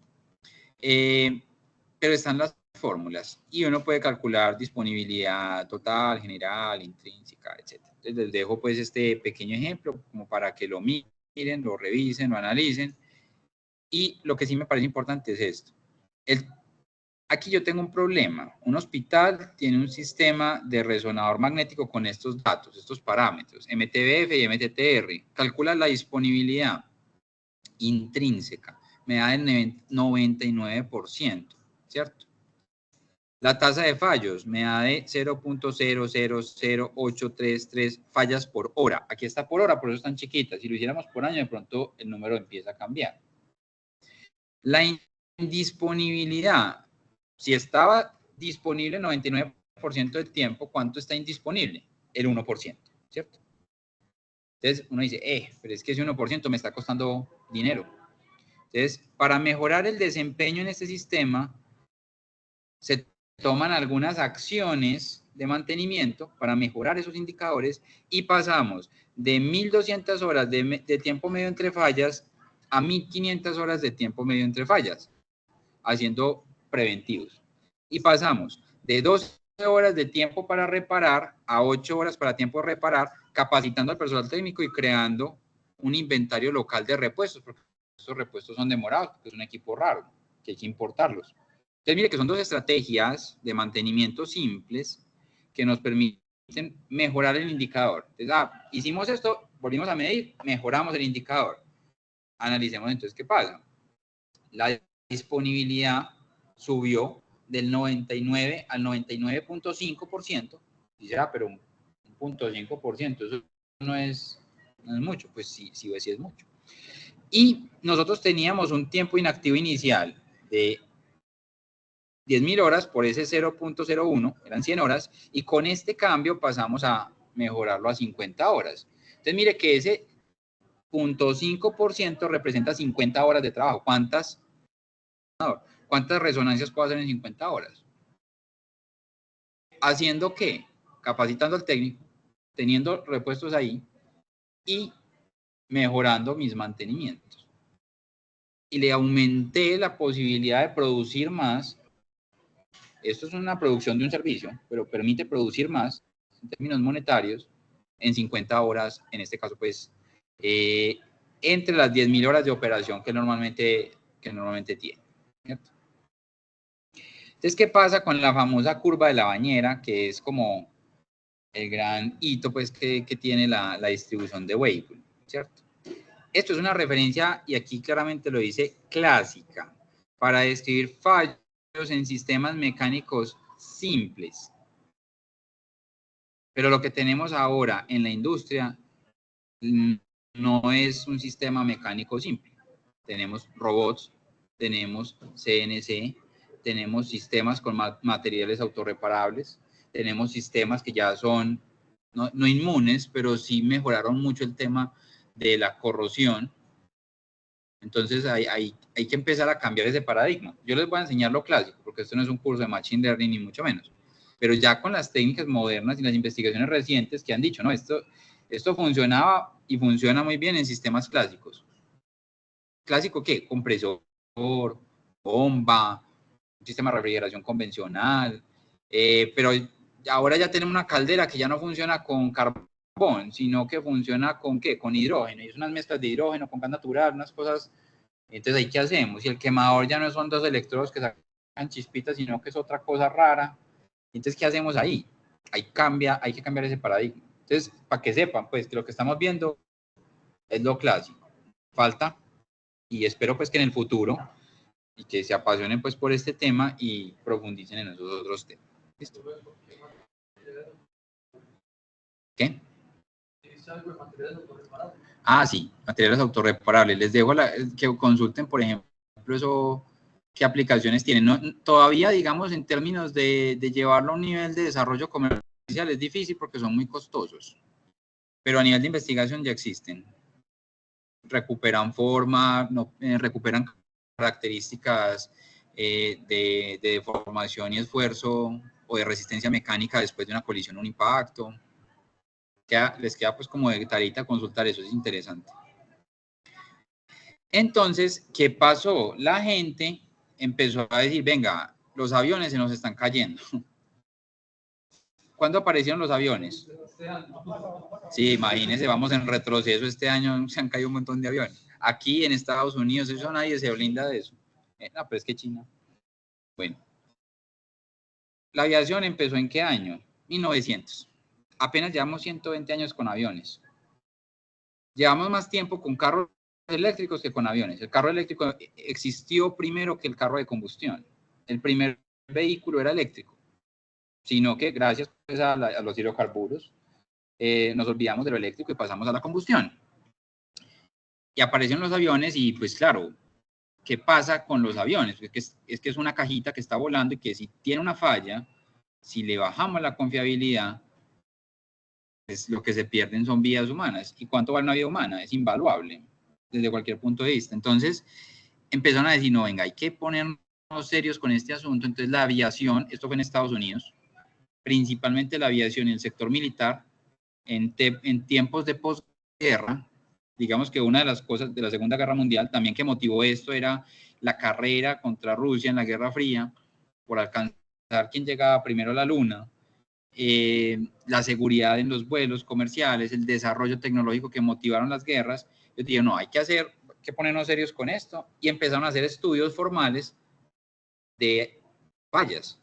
A: Pero están las fórmulas y uno puede calcular disponibilidad total, general, intrínseca, etc. Entonces les dejo pues este pequeño ejemplo como para que lo miren, lo revisen, lo analicen. Y lo que sí me parece importante es esto. Aquí yo tengo un problema. Un hospital tiene un sistema de resonador magnético con estos datos, estos parámetros, MTBF y MTTR. Calcula la disponibilidad intrínseca. Me da el 99%, ¿cierto? La tasa de fallos me da de 0.000833 fallas por hora. Aquí está por hora, por eso es tan chiquita. Si lo hiciéramos por año, de pronto el número empieza a cambiar. La indisponibilidad, si estaba disponible el 99% del tiempo, ¿cuánto está indisponible? El 1%, ¿cierto? Entonces uno dice, pero es que ese 1% me está costando dinero. Entonces, para mejorar el desempeño en este sistema, se toman algunas acciones de mantenimiento para mejorar esos indicadores y pasamos de 1.200 horas de tiempo medio entre fallas a 1.500 horas de tiempo medio entre fallas, haciendo preventivos. Y pasamos de 12 horas de tiempo para reparar a 8 horas para tiempo de reparar, capacitando al personal técnico y creando un inventario local de repuestos, porque esos repuestos son demorados, porque es un equipo raro, que hay que importarlos. Entonces, mire que son dos estrategias de mantenimiento simples que nos permiten mejorar el indicador. Entonces, hicimos esto, volvimos a medir, mejoramos el indicador. Analicemos entonces qué pasa. La disponibilidad subió del 99 al 99.5%. Dice, pero un 0.5%, eso no es mucho. Pues sí es mucho. Y nosotros teníamos un tiempo inactivo inicial de 10.000 horas por ese 0.01, eran 100 horas, y con este cambio pasamos a mejorarlo a 50 horas. Entonces, mire que ese 0.5% representa 50 horas de trabajo. ¿Cuántas resonancias puedo hacer en 50 horas? ¿Haciendo qué? Capacitando al técnico, teniendo repuestos ahí y mejorando mis mantenimientos. Y le aumenté la posibilidad de producir más. Esto es una producción de un servicio, pero permite producir más en términos monetarios en 50 horas, en este caso, pues, entre las 10.000 horas de operación que normalmente tiene, ¿cierto? Entonces, ¿qué pasa con la famosa curva de la bañera, que es como el gran hito, pues, que tiene la distribución de Weibull, ¿cierto? Esto es una referencia, y aquí claramente lo dice, clásica, para describir fallos en sistemas mecánicos simples. Pero lo que tenemos ahora en la industria no es un sistema mecánico simple. Tenemos robots, tenemos CNC, tenemos sistemas con materiales autorreparables, tenemos sistemas que ya son no inmunes, pero sí mejoraron mucho el tema de la corrosión. Entonces hay que empezar a cambiar ese paradigma. Yo les voy a enseñar lo clásico, porque esto no es un curso de Machine Learning ni mucho menos. Pero ya con las técnicas modernas y las investigaciones recientes que han dicho, no, esto funcionaba y funciona muy bien en sistemas clásicos. ¿Clásico qué? Compresores, bomba, un sistema de refrigeración convencional, pero ahora ya tenemos una caldera que ya no funciona con carbón, sino que funciona con ¿qué? Con hidrógeno, y es unas mezclas de hidrógeno con gas natural, unas cosas. Entonces, ¿ahí qué hacemos? Y el quemador ya no son dos electrodos que sacan chispitas, sino que es otra cosa rara. Entonces, ¿qué hacemos ahí? Hay que cambiar ese paradigma. Entonces, para que sepan, pues, que lo que estamos viendo es lo clásico. Falta, y espero, pues, que en el futuro, y que se apasionen, pues, por este tema y profundicen en esos otros temas. ¿Listo? ¿Qué? Ah, sí, materiales autorreparables. Les dejo que consulten, por ejemplo, eso, qué aplicaciones tienen. No, todavía, digamos, en términos de llevarlo a un nivel de desarrollo comercial es difícil porque son muy costosos, pero a nivel de investigación ya existen. Recuperan forma, recuperan características de deformación y esfuerzo o de resistencia mecánica después de una colisión o un impacto. Les queda pues como de tarita consultar, eso es interesante. Entonces, ¿qué pasó? La gente empezó a decir, venga, los aviones se nos están cayendo. ¿Cuándo aparecieron los aviones? Sí, imagínense, vamos en retroceso, este año se han caído un montón de aviones. Aquí en Estados Unidos, eso nadie se blinda de eso. No, pero es que China. Bueno, la aviación empezó ¿en qué año? 1900. Apenas llevamos 120 años con aviones. Llevamos más tiempo con carros eléctricos que con aviones. El carro eléctrico existió primero que el carro de combustión. El primer vehículo era eléctrico, sino que gracias pues, a los hidrocarburos nos olvidamos de lo eléctrico y pasamos a la combustión. Y aparecieron los aviones y pues claro, ¿qué pasa con los aviones? Es que es una cajita que está volando y que si tiene una falla, si le bajamos la confiabilidad, pues lo que se pierden son vidas humanas. ¿Y cuánto vale una vida humana? Es invaluable desde cualquier punto de vista. Entonces, empezaron a decir, no, venga, hay que ponernos serios con este asunto. Entonces, la aviación, esto fue en Estados Unidos, principalmente la aviación y el sector militar, en tiempos de posguerra, digamos que una de las cosas de la Segunda Guerra Mundial también que motivó esto era la carrera contra Rusia en la Guerra Fría por alcanzar quién llegaba primero a la Luna, la seguridad en los vuelos comerciales, el desarrollo tecnológico que motivaron las guerras. Yo dije, no, hay que ponernos serios con esto, y empezaron a hacer estudios formales de fallas.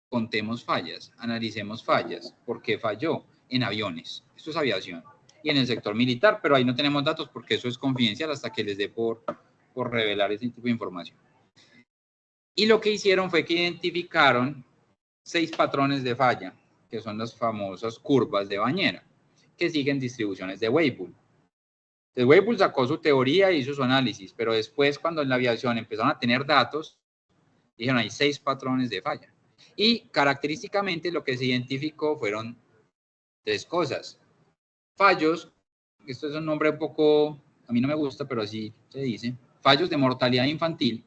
A: Contemos fallas, analicemos fallas, ¿por qué falló? En aviones, esto es aviación, y en el sector militar, pero ahí no tenemos datos porque eso es confidencial hasta que les dé por revelar ese tipo de información. Y lo que hicieron fue que identificaron 6 patrones de falla, que son las famosas curvas de bañera, que siguen distribuciones de Weibull. Entonces, Weibull sacó su teoría y hizo su análisis, pero después, cuando en la aviación empezaron a tener datos, dijeron, hay 6 patrones de falla. Y característicamente lo que se identificó fueron 3 cosas. Fallos, esto es un nombre un poco, a mí no me gusta, pero así se dice, fallos de mortalidad infantil,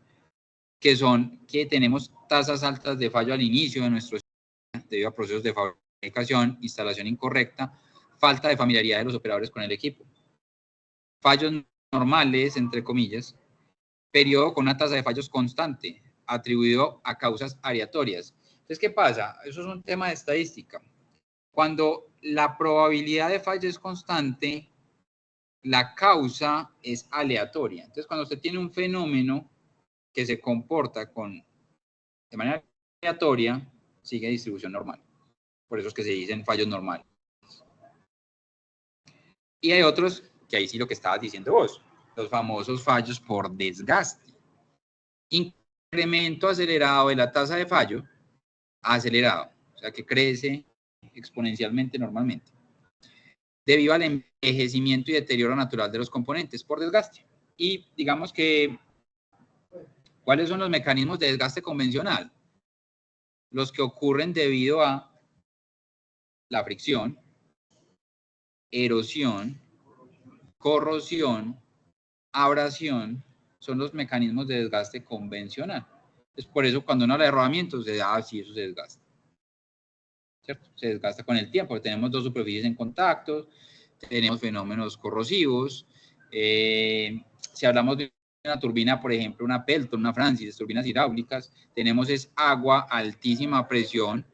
A: que son que tenemos tasas altas de fallo al inicio de nuestro sistema debido a procesos de fabricación, instalación incorrecta, falta de familiaridad de los operadores con el equipo. Fallos normales, entre comillas, periodo con una tasa de fallos constante, atribuido a causas aleatorias. Entonces, ¿qué pasa? Eso es un tema de estadística. Cuando la probabilidad de fallo es constante, la causa es aleatoria. Entonces, cuando usted tiene un fenómeno que se comporta de manera aleatoria, sigue distribución normal. Por eso es que se dicen fallos normales. Y hay otros, que ahí sí lo que estabas diciendo vos, los famosos fallos por desgaste. Incremento acelerado de la tasa de fallo, acelerado, o sea que crece exponencialmente normalmente, debido al envejecimiento y deterioro natural de los componentes por desgaste. Y digamos que, ¿cuáles son los mecanismos de desgaste convencional? Los que ocurren debido a la fricción, erosión, corrosión, abrasión, son los mecanismos de desgaste convencional. Es por eso cuando uno habla de rodamientos, se da, sí, eso se desgasta. ¿Cierto? Se desgasta con el tiempo, tenemos 2 superficies en contacto, tenemos fenómenos corrosivos. Si hablamos de una turbina, por ejemplo, una Pelton, una Francis, turbinas hidráulicas, tenemos es agua a altísima presión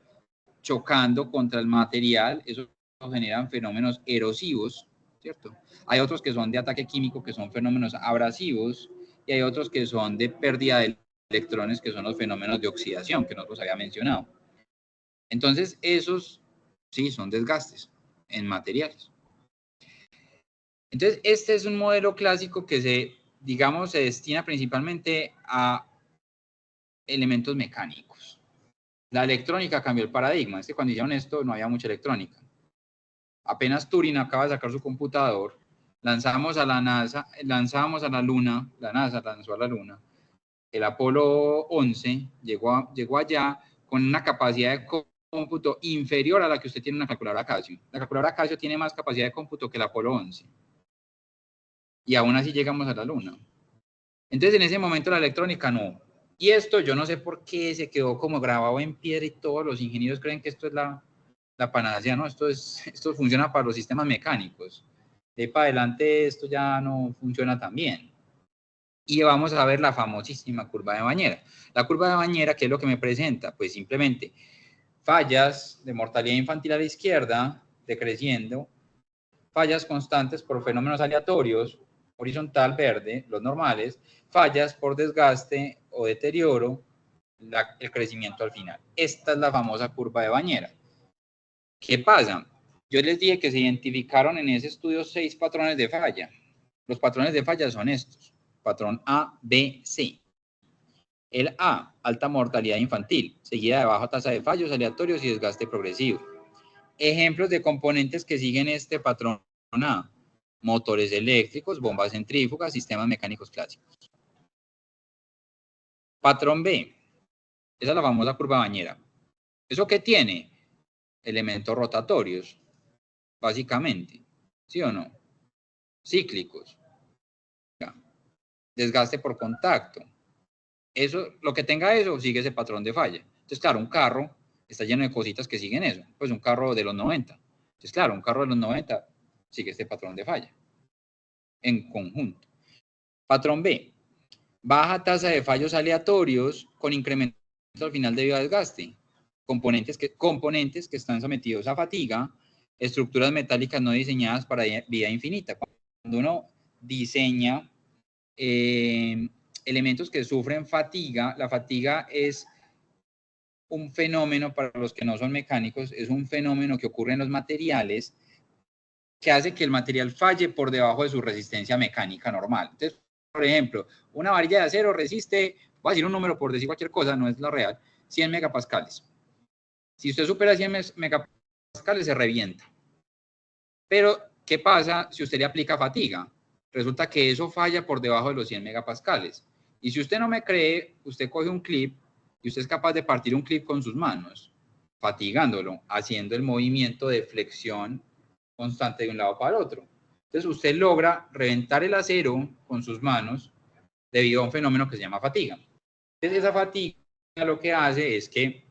A: chocando contra el material, eso generan fenómenos erosivos, ¿cierto? Hay otros que son de ataque químico, que son fenómenos abrasivos, y hay otros que son de pérdida de electrones, que son los fenómenos de oxidación, que nosotros había mencionado. Entonces, esos sí son desgastes en materiales. Entonces, este es un modelo clásico que se destina principalmente a elementos mecánicos. La electrónica cambió el paradigma. Es que cuando hicieron esto no había mucha electrónica. Apenas Turing acaba de sacar su computador, lanzamos a la NASA, lanzamos a la Luna, la NASA lanzó a la Luna, el Apolo 11 llegó allá con una capacidad de cómputo inferior a la que usted tiene en una calculadora Casio. La calculadora Casio tiene más capacidad de cómputo que el Apolo 11. Y aún así llegamos a la Luna. Entonces, en ese momento la electrónica no. Y esto, yo no sé por qué se quedó como grabado en piedra y todos los ingenieros creen que esto es la panacea, ¿no? Esto funciona para los sistemas mecánicos. De ahí para adelante esto ya no funciona tan bien. Y vamos a ver la famosísima curva de Bañera. La curva de Bañera, ¿qué es lo que me presenta? Pues simplemente fallas de mortalidad infantil a la izquierda, decreciendo, fallas constantes por fenómenos aleatorios, horizontal verde, los normales, fallas por desgaste o deterioro, el crecimiento al final. Esta es la famosa curva de Bañera. ¿Qué pasa? Yo les dije que se identificaron en ese estudio 6 patrones de falla. Los patrones de falla son estos. Patrón A, B, C. El A, alta mortalidad infantil, seguida de baja tasa de fallos aleatorios y desgaste progresivo. Ejemplos de componentes que siguen este patrón A: motores eléctricos, bombas centrífugas, sistemas mecánicos clásicos. Patrón B, esa es la famosa curva bañera. ¿Eso qué tiene? Elementos rotatorios, básicamente, ¿sí o no? Cíclicos. Desgaste por contacto. Eso, lo que tenga eso, sigue ese patrón de falla. Entonces, claro, un carro está lleno de cositas que siguen eso. Pues un carro de los 90. Entonces, claro, un carro de los 90 sigue este patrón de falla en conjunto. Patrón B, baja tasa de fallos aleatorios con incremento al final debido a desgaste. Componentes que están sometidos a fatiga, estructuras metálicas no diseñadas para vida infinita. Cuando uno diseña elementos que sufren fatiga, la fatiga es un fenómeno, para los que no son mecánicos, es un fenómeno que ocurre en los materiales que hace que el material falle por debajo de su resistencia mecánica normal. Entonces, por ejemplo, una varilla de acero resiste, voy a decir un número por decir cualquier cosa, no es la real, 100 megapascales. Si usted supera 100 megapascales, se revienta. Pero, ¿qué pasa si usted le aplica fatiga? Resulta que eso falla por debajo de los 100 megapascales. Y si usted no me cree, usted coge un clip y usted es capaz de partir un clip con sus manos, fatigándolo, haciendo el movimiento de flexión constante de un lado para el otro. Entonces usted logra reventar el acero con sus manos debido a un fenómeno que se llama fatiga. Entonces esa fatiga lo que hace es que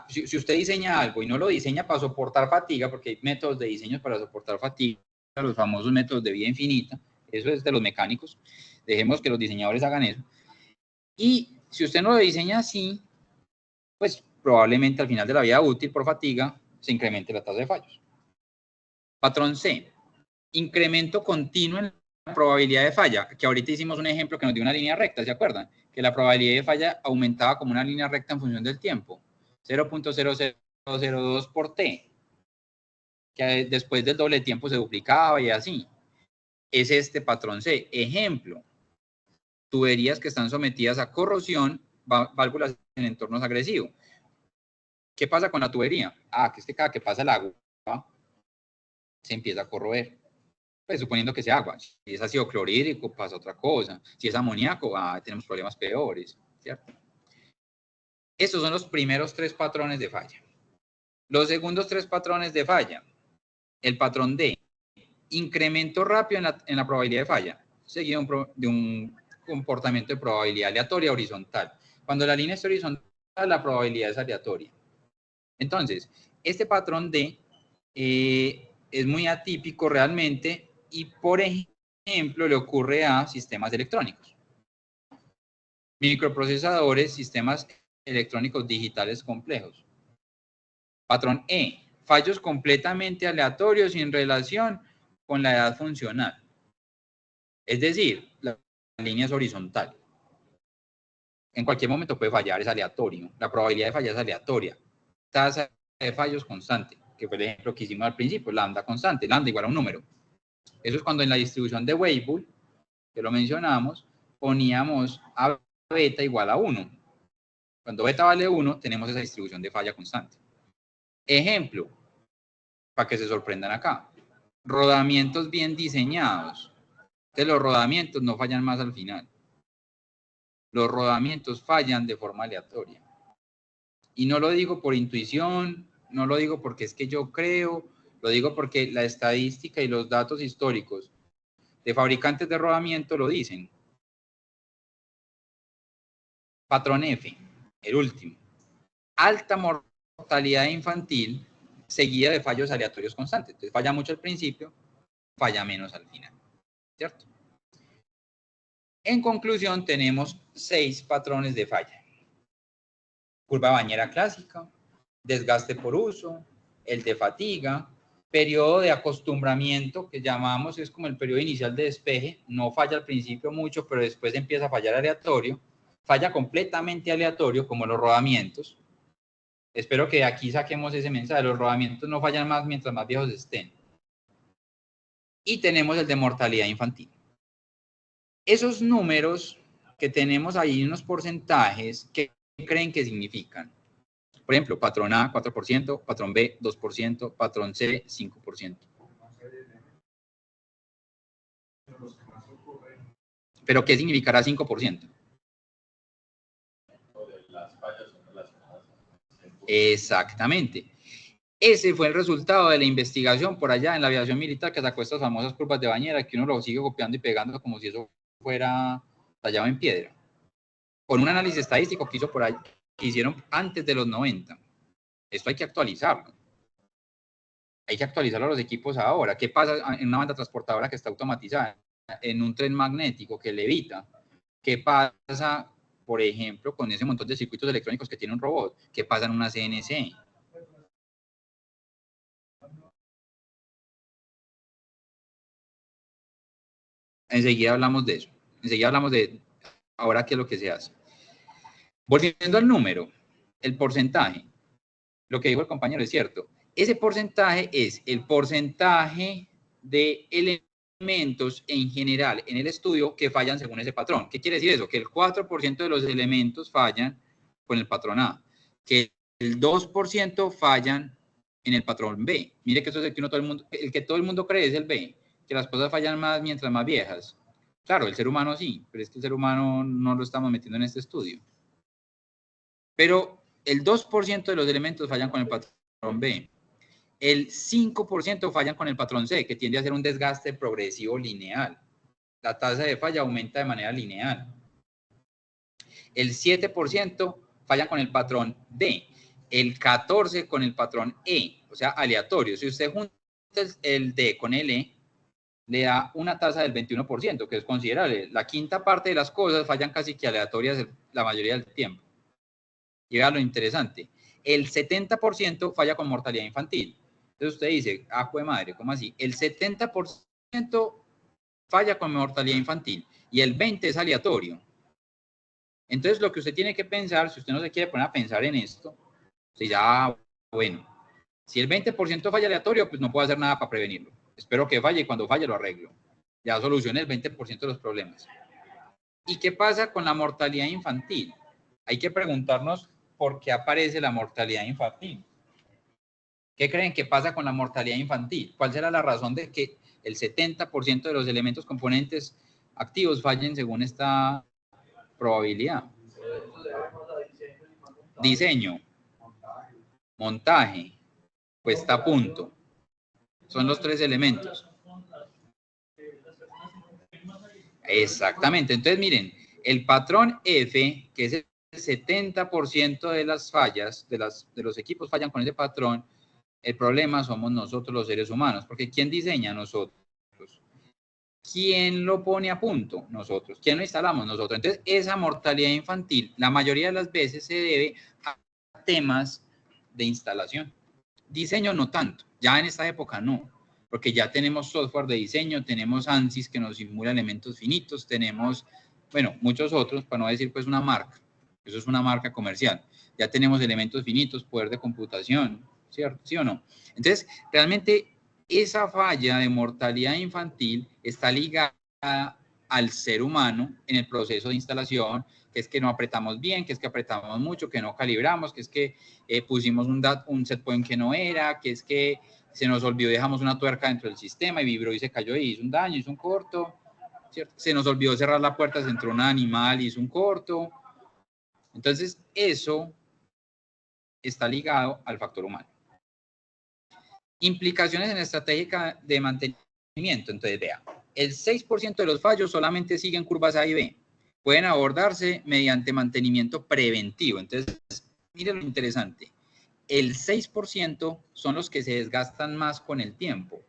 A: si usted diseña algo y no lo diseña para soportar fatiga, porque hay métodos de diseño para soportar fatiga, los famosos métodos de vida infinita, eso es de los mecánicos, dejemos que los diseñadores hagan eso. Y si usted no lo diseña así, pues probablemente al final de la vida útil por fatiga se incremente la tasa de fallos. Patrón C, incremento continuo en la probabilidad de falla, que ahorita hicimos un ejemplo que nos dio una línea recta, ¿se acuerdan? Que la probabilidad de falla aumentaba como una línea recta en función del tiempo, 0.0002 por t, que después del doble tiempo se duplicaba y así. Es este patrón C. Ejemplo, tuberías que están sometidas a corrosión, válvulas en entornos agresivos. ¿Qué pasa con la tubería? Que cada que pasa el agua, se empieza a corroer. Pues suponiendo que sea agua. Si es ácido clorhídrico, pasa otra cosa. Si es amoníaco, tenemos problemas peores, ¿cierto? Estos son los primeros 3 patrones de falla. Los segundos 3 patrones de falla. El patrón D, incremento rápido en la probabilidad de falla, seguido de un comportamiento de probabilidad aleatoria horizontal. Cuando la línea es horizontal, la probabilidad es aleatoria. Entonces, este patrón D es muy atípico realmente y, por ejemplo, le ocurre a sistemas electrónicos. Microprocesadores, sistemas electrónicos digitales complejos. Patrón E, fallos completamente aleatorios sin relación con la edad funcional. Es decir, la línea es horizontal. En cualquier momento puede fallar, es aleatorio. La probabilidad de fallar es aleatoria. Tasa de fallos constante, que fue el ejemplo que hicimos al principio, lambda constante, lambda igual a un número. Eso es cuando en la distribución de Weibull, que lo mencionamos, poníamos a beta igual a 1. Cuando beta vale 1, tenemos esa distribución de falla constante. Ejemplo, para que se sorprendan acá. Rodamientos bien diseñados. Entonces los rodamientos no fallan más al final. Los rodamientos fallan de forma aleatoria. Y no lo digo por intuición, no lo digo porque es que yo creo, lo digo porque la estadística y los datos históricos de fabricantes de rodamiento lo dicen. Patrón F, el último. Alta mortalidad infantil seguida de fallos aleatorios constantes. Entonces falla mucho al principio, falla menos al final, ¿cierto? En conclusión, tenemos 6 patrones de falla. Curva bañera clásica, desgaste por uso, el de fatiga, periodo de acostumbramiento, que llamamos, es como el periodo inicial de despeje, no falla al principio mucho, pero después empieza a fallar aleatorio, falla completamente aleatorio, como los rodamientos. Espero que aquí saquemos ese mensaje, los rodamientos no fallan más mientras más viejos estén. Y tenemos el de mortalidad infantil. Esos números que tenemos ahí, unos porcentajes, ¿qué creen que significan? Por ejemplo, patrón A, 4%, patrón B, 2%, patrón C, 5%. ¿Pero qué significará 5%? Exactamente. Ese fue el resultado de la investigación por allá en la aviación militar que sacó estas famosas curvas de bañera que uno lo sigue copiando y pegando como si eso fuera tallado en piedra. Con un análisis estadístico que hizo por ahí, que hicieron antes de los 90. Esto hay que actualizarlo. Hay que actualizarlo a los equipos ahora. ¿Qué pasa en una banda transportadora que está automatizada? En un tren magnético que levita. ¿Qué pasa, por ejemplo, con ese montón de circuitos electrónicos que tiene un robot? ¿Qué pasa en una CNC? Enseguida hablamos de eso. Enseguida hablamos de ahora qué es lo que se hace. Volviendo al número, el porcentaje. Lo que dijo el compañero es cierto. Ese porcentaje es el porcentaje de elementos en general en el estudio que fallan según ese patrón. ¿Qué quiere decir eso? Que el 4% de los elementos fallan con el patrón A, que el 2% fallan en el patrón B. Mire que eso es el que todo el mundo cree es el B, que las cosas fallan más mientras más viejas. Claro, el ser humano sí, pero es que el ser humano no lo estamos metiendo en este estudio. Pero el 2% de los elementos fallan con el patrón B. El 5% fallan con el patrón C, que tiende a ser un desgaste progresivo lineal. La tasa de falla aumenta de manera lineal. El 7% fallan con el patrón D. El 14% con el patrón E, o sea, aleatorio. Si usted junta el D con el E, le da una tasa del 21%, que es considerable. La quinta parte de las cosas fallan casi que aleatorias la mayoría del tiempo. Y vea lo interesante. El 70% falla con mortalidad infantil. Entonces usted dice, jue madre, ¿cómo así? El 70% falla con mortalidad infantil y el 20% es aleatorio. Entonces lo que usted tiene que pensar, si usted no se quiere poner a pensar en esto, usted ya, bueno, si el 20% falla aleatorio, pues no puedo hacer nada para prevenirlo. Espero que falle y cuando falle lo arreglo. Ya solucioné el 20% de los problemas. ¿Y qué pasa con la mortalidad infantil? Hay que preguntarnos por qué aparece la mortalidad infantil. ¿Qué creen que pasa con la mortalidad infantil? ¿Cuál será la razón de que el 70% de los elementos componentes activos fallen según esta probabilidad? Diseño, montaje, puesta a punto. Son los 3 elementos. Exactamente. Entonces, miren, el patrón F, que es el 70% de las fallas, de los equipos fallan con ese patrón. El problema somos nosotros los seres humanos, porque ¿quién diseña? Nosotros. ¿quién lo pone a punto? Nosotros. ¿Quién lo instalamos? Nosotros. Entonces, esa mortalidad infantil, la mayoría de las veces se debe a temas de instalación. Diseño no tanto, ya en esta época no, porque ya tenemos software de diseño, tenemos ANSYS que nos simula elementos finitos, tenemos, bueno, muchos otros, para no decir pues una marca, eso es una marca comercial. Ya tenemos elementos finitos, poder de computación, ¿cierto? ¿Sí o no? Entonces, realmente esa falla de mortalidad infantil está ligada al ser humano en el proceso de instalación, que es que no apretamos bien, que es que apretamos mucho, que no calibramos, que es que pusimos un set point que no era, que es que se nos olvidó, dejamos una tuerca dentro del sistema y vibró y se cayó y hizo un daño, hizo un corto, ¿cierto? Se nos olvidó cerrar la puerta, se entró un animal y hizo un corto. Entonces, eso está ligado al factor humano. Implicaciones en la estrategia de mantenimiento. Entonces, vea, el 6% de los fallos solamente siguen curvas A y B. Pueden abordarse mediante mantenimiento preventivo. Entonces, mire lo interesante. El 6% son los que se desgastan más con el tiempo.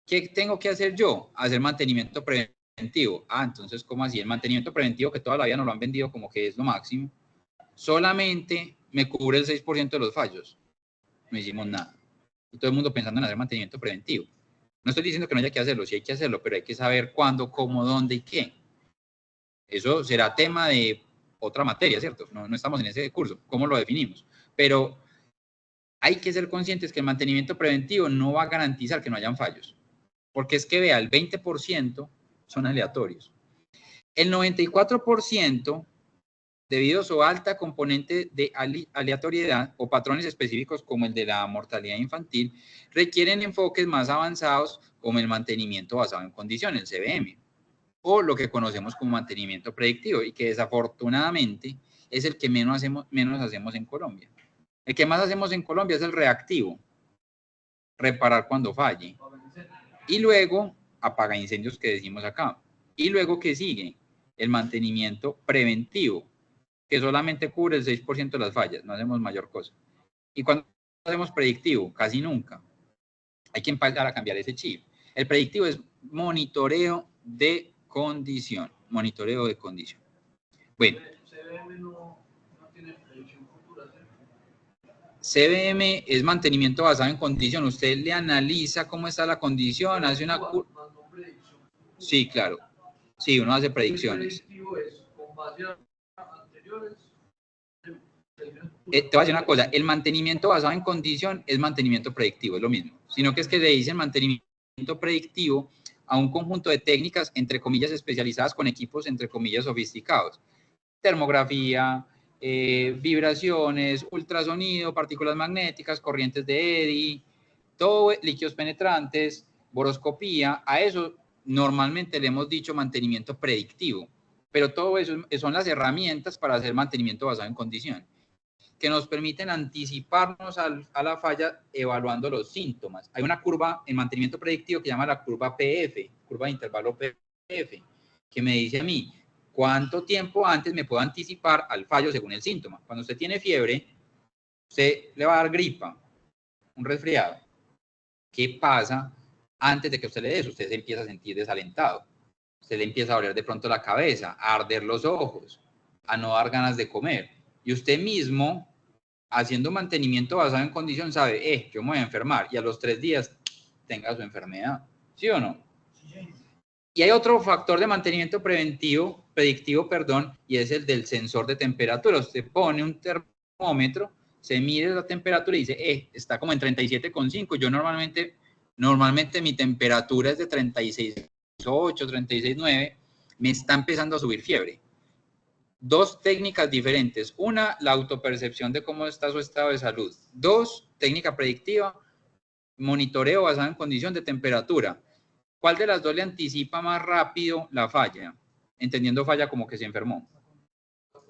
A: ¿Qué tengo que hacer yo? Hacer mantenimiento preventivo. Ah, entonces, ¿cómo así? El mantenimiento preventivo que toda la vida nos lo han vendido como que es lo máximo. Solamente me cubre el 6% de los fallos. No hicimos nada. Y todo el mundo pensando en hacer mantenimiento preventivo. No estoy diciendo que no haya que hacerlo, sí hay que hacerlo, pero hay que saber cuándo, cómo, dónde y qué. Eso será tema de otra materia, ¿cierto? No estamos en ese curso, ¿cómo lo definimos? Pero hay que ser conscientes que el mantenimiento preventivo no va a garantizar que no hayan fallos. Porque es que, vea, el 20% son aleatorios. El 94%, debido a su alta componente de aleatoriedad o patrones específicos como el de la mortalidad infantil, requieren enfoques más avanzados como el mantenimiento basado en condiciones, el CBM, o lo que conocemos como mantenimiento predictivo y que desafortunadamente es el que menos hacemos en Colombia. El que más hacemos en Colombia es el reactivo, reparar cuando falle, y luego apaga incendios que decimos acá, y luego ¿qué sigue? El mantenimiento preventivo, que solamente cubre el 6% de las fallas, no hacemos mayor cosa. ¿Y cuando hacemos predictivo? Casi nunca. Hay que empezar a cambiar ese chip. El predictivo es monitoreo de condición. Monitoreo de condición. Bueno.
C: CBM no tiene predicción futura, ¿sí?
A: CBM es mantenimiento basado en condición. Usted le analiza cómo está la condición, hace una... Sí, claro. Sí, uno hace predicciones.
C: El predictivo es con base a anteriores.
A: Te voy a decir una cosa, el mantenimiento basado en condición es mantenimiento predictivo, es lo mismo, sino que es que le dicen mantenimiento predictivo a un conjunto de técnicas, entre comillas, especializadas con equipos, entre comillas, sofisticados. Termografía, vibraciones, ultrasonido, partículas magnéticas, corrientes de Eddy, todo, líquidos penetrantes, boroscopía, a eso normalmente le hemos dicho mantenimiento predictivo, pero todo eso son las herramientas para hacer mantenimiento basado en condición, que nos permiten anticiparnos a la falla evaluando los síntomas. Hay una curva en mantenimiento predictivo que se llama la curva PF, curva de intervalo PF, que me dice a mí cuánto tiempo antes me puedo anticipar al fallo según el síntoma. Cuando usted tiene fiebre, usted le va a dar gripa, un resfriado. ¿Qué pasa antes de que usted le dé eso? Usted se empieza a sentir desalentado. Usted le empieza a doler de pronto la cabeza, a arder los ojos, a no dar ganas de comer. Y usted mismo, haciendo mantenimiento basado en condición, sabe, yo me voy a enfermar. Y a los 3 días tenga su enfermedad. ¿Sí o no? Sí. Y hay otro factor de mantenimiento predictivo, y es el del sensor de temperatura. Usted pone un termómetro, se mide la temperatura y dice, está como en 37,5. Yo normalmente mi temperatura es de 36,8, 36,9. Me está empezando a subir fiebre. 2 técnicas diferentes. Una, la autopercepción de cómo está su estado de salud. 2, técnica predictiva, monitoreo basado en condición de temperatura. ¿Cuál de las 2 le anticipa más rápido la falla? Entendiendo falla como que se enfermó.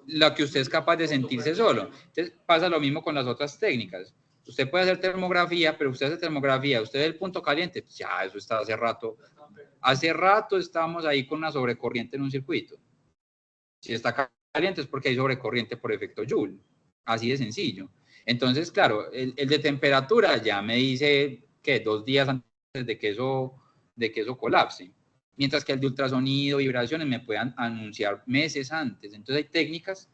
A: La que usted es capaz de sentirse solo. Entonces pasa lo mismo con las otras técnicas. Usted puede hacer termografía, pero usted hace termografía, usted ve el punto caliente, pues ya eso está hace rato. Hace rato estamos ahí con una sobrecorriente en un circuito. Si está caliente es porque hay sobrecorriente por efecto Joule. Así de sencillo. Entonces, claro, el de temperatura ya me dice que 2 días antes de que eso colapse. Mientras que el de ultrasonido, vibraciones, me puedan anunciar meses antes. Entonces hay técnicas,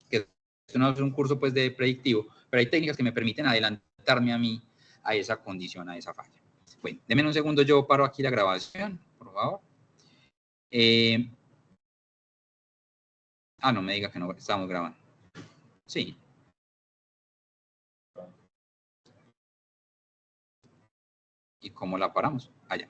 A: que esto no es un curso pues de predictivo, pero hay técnicas que me permiten adelantarme a mí a esa condición, a esa falla. Bueno, denme un segundo, yo paro aquí la grabación, por favor. No me diga que no estamos grabando. Sí. ¿Y cómo la paramos? Allá.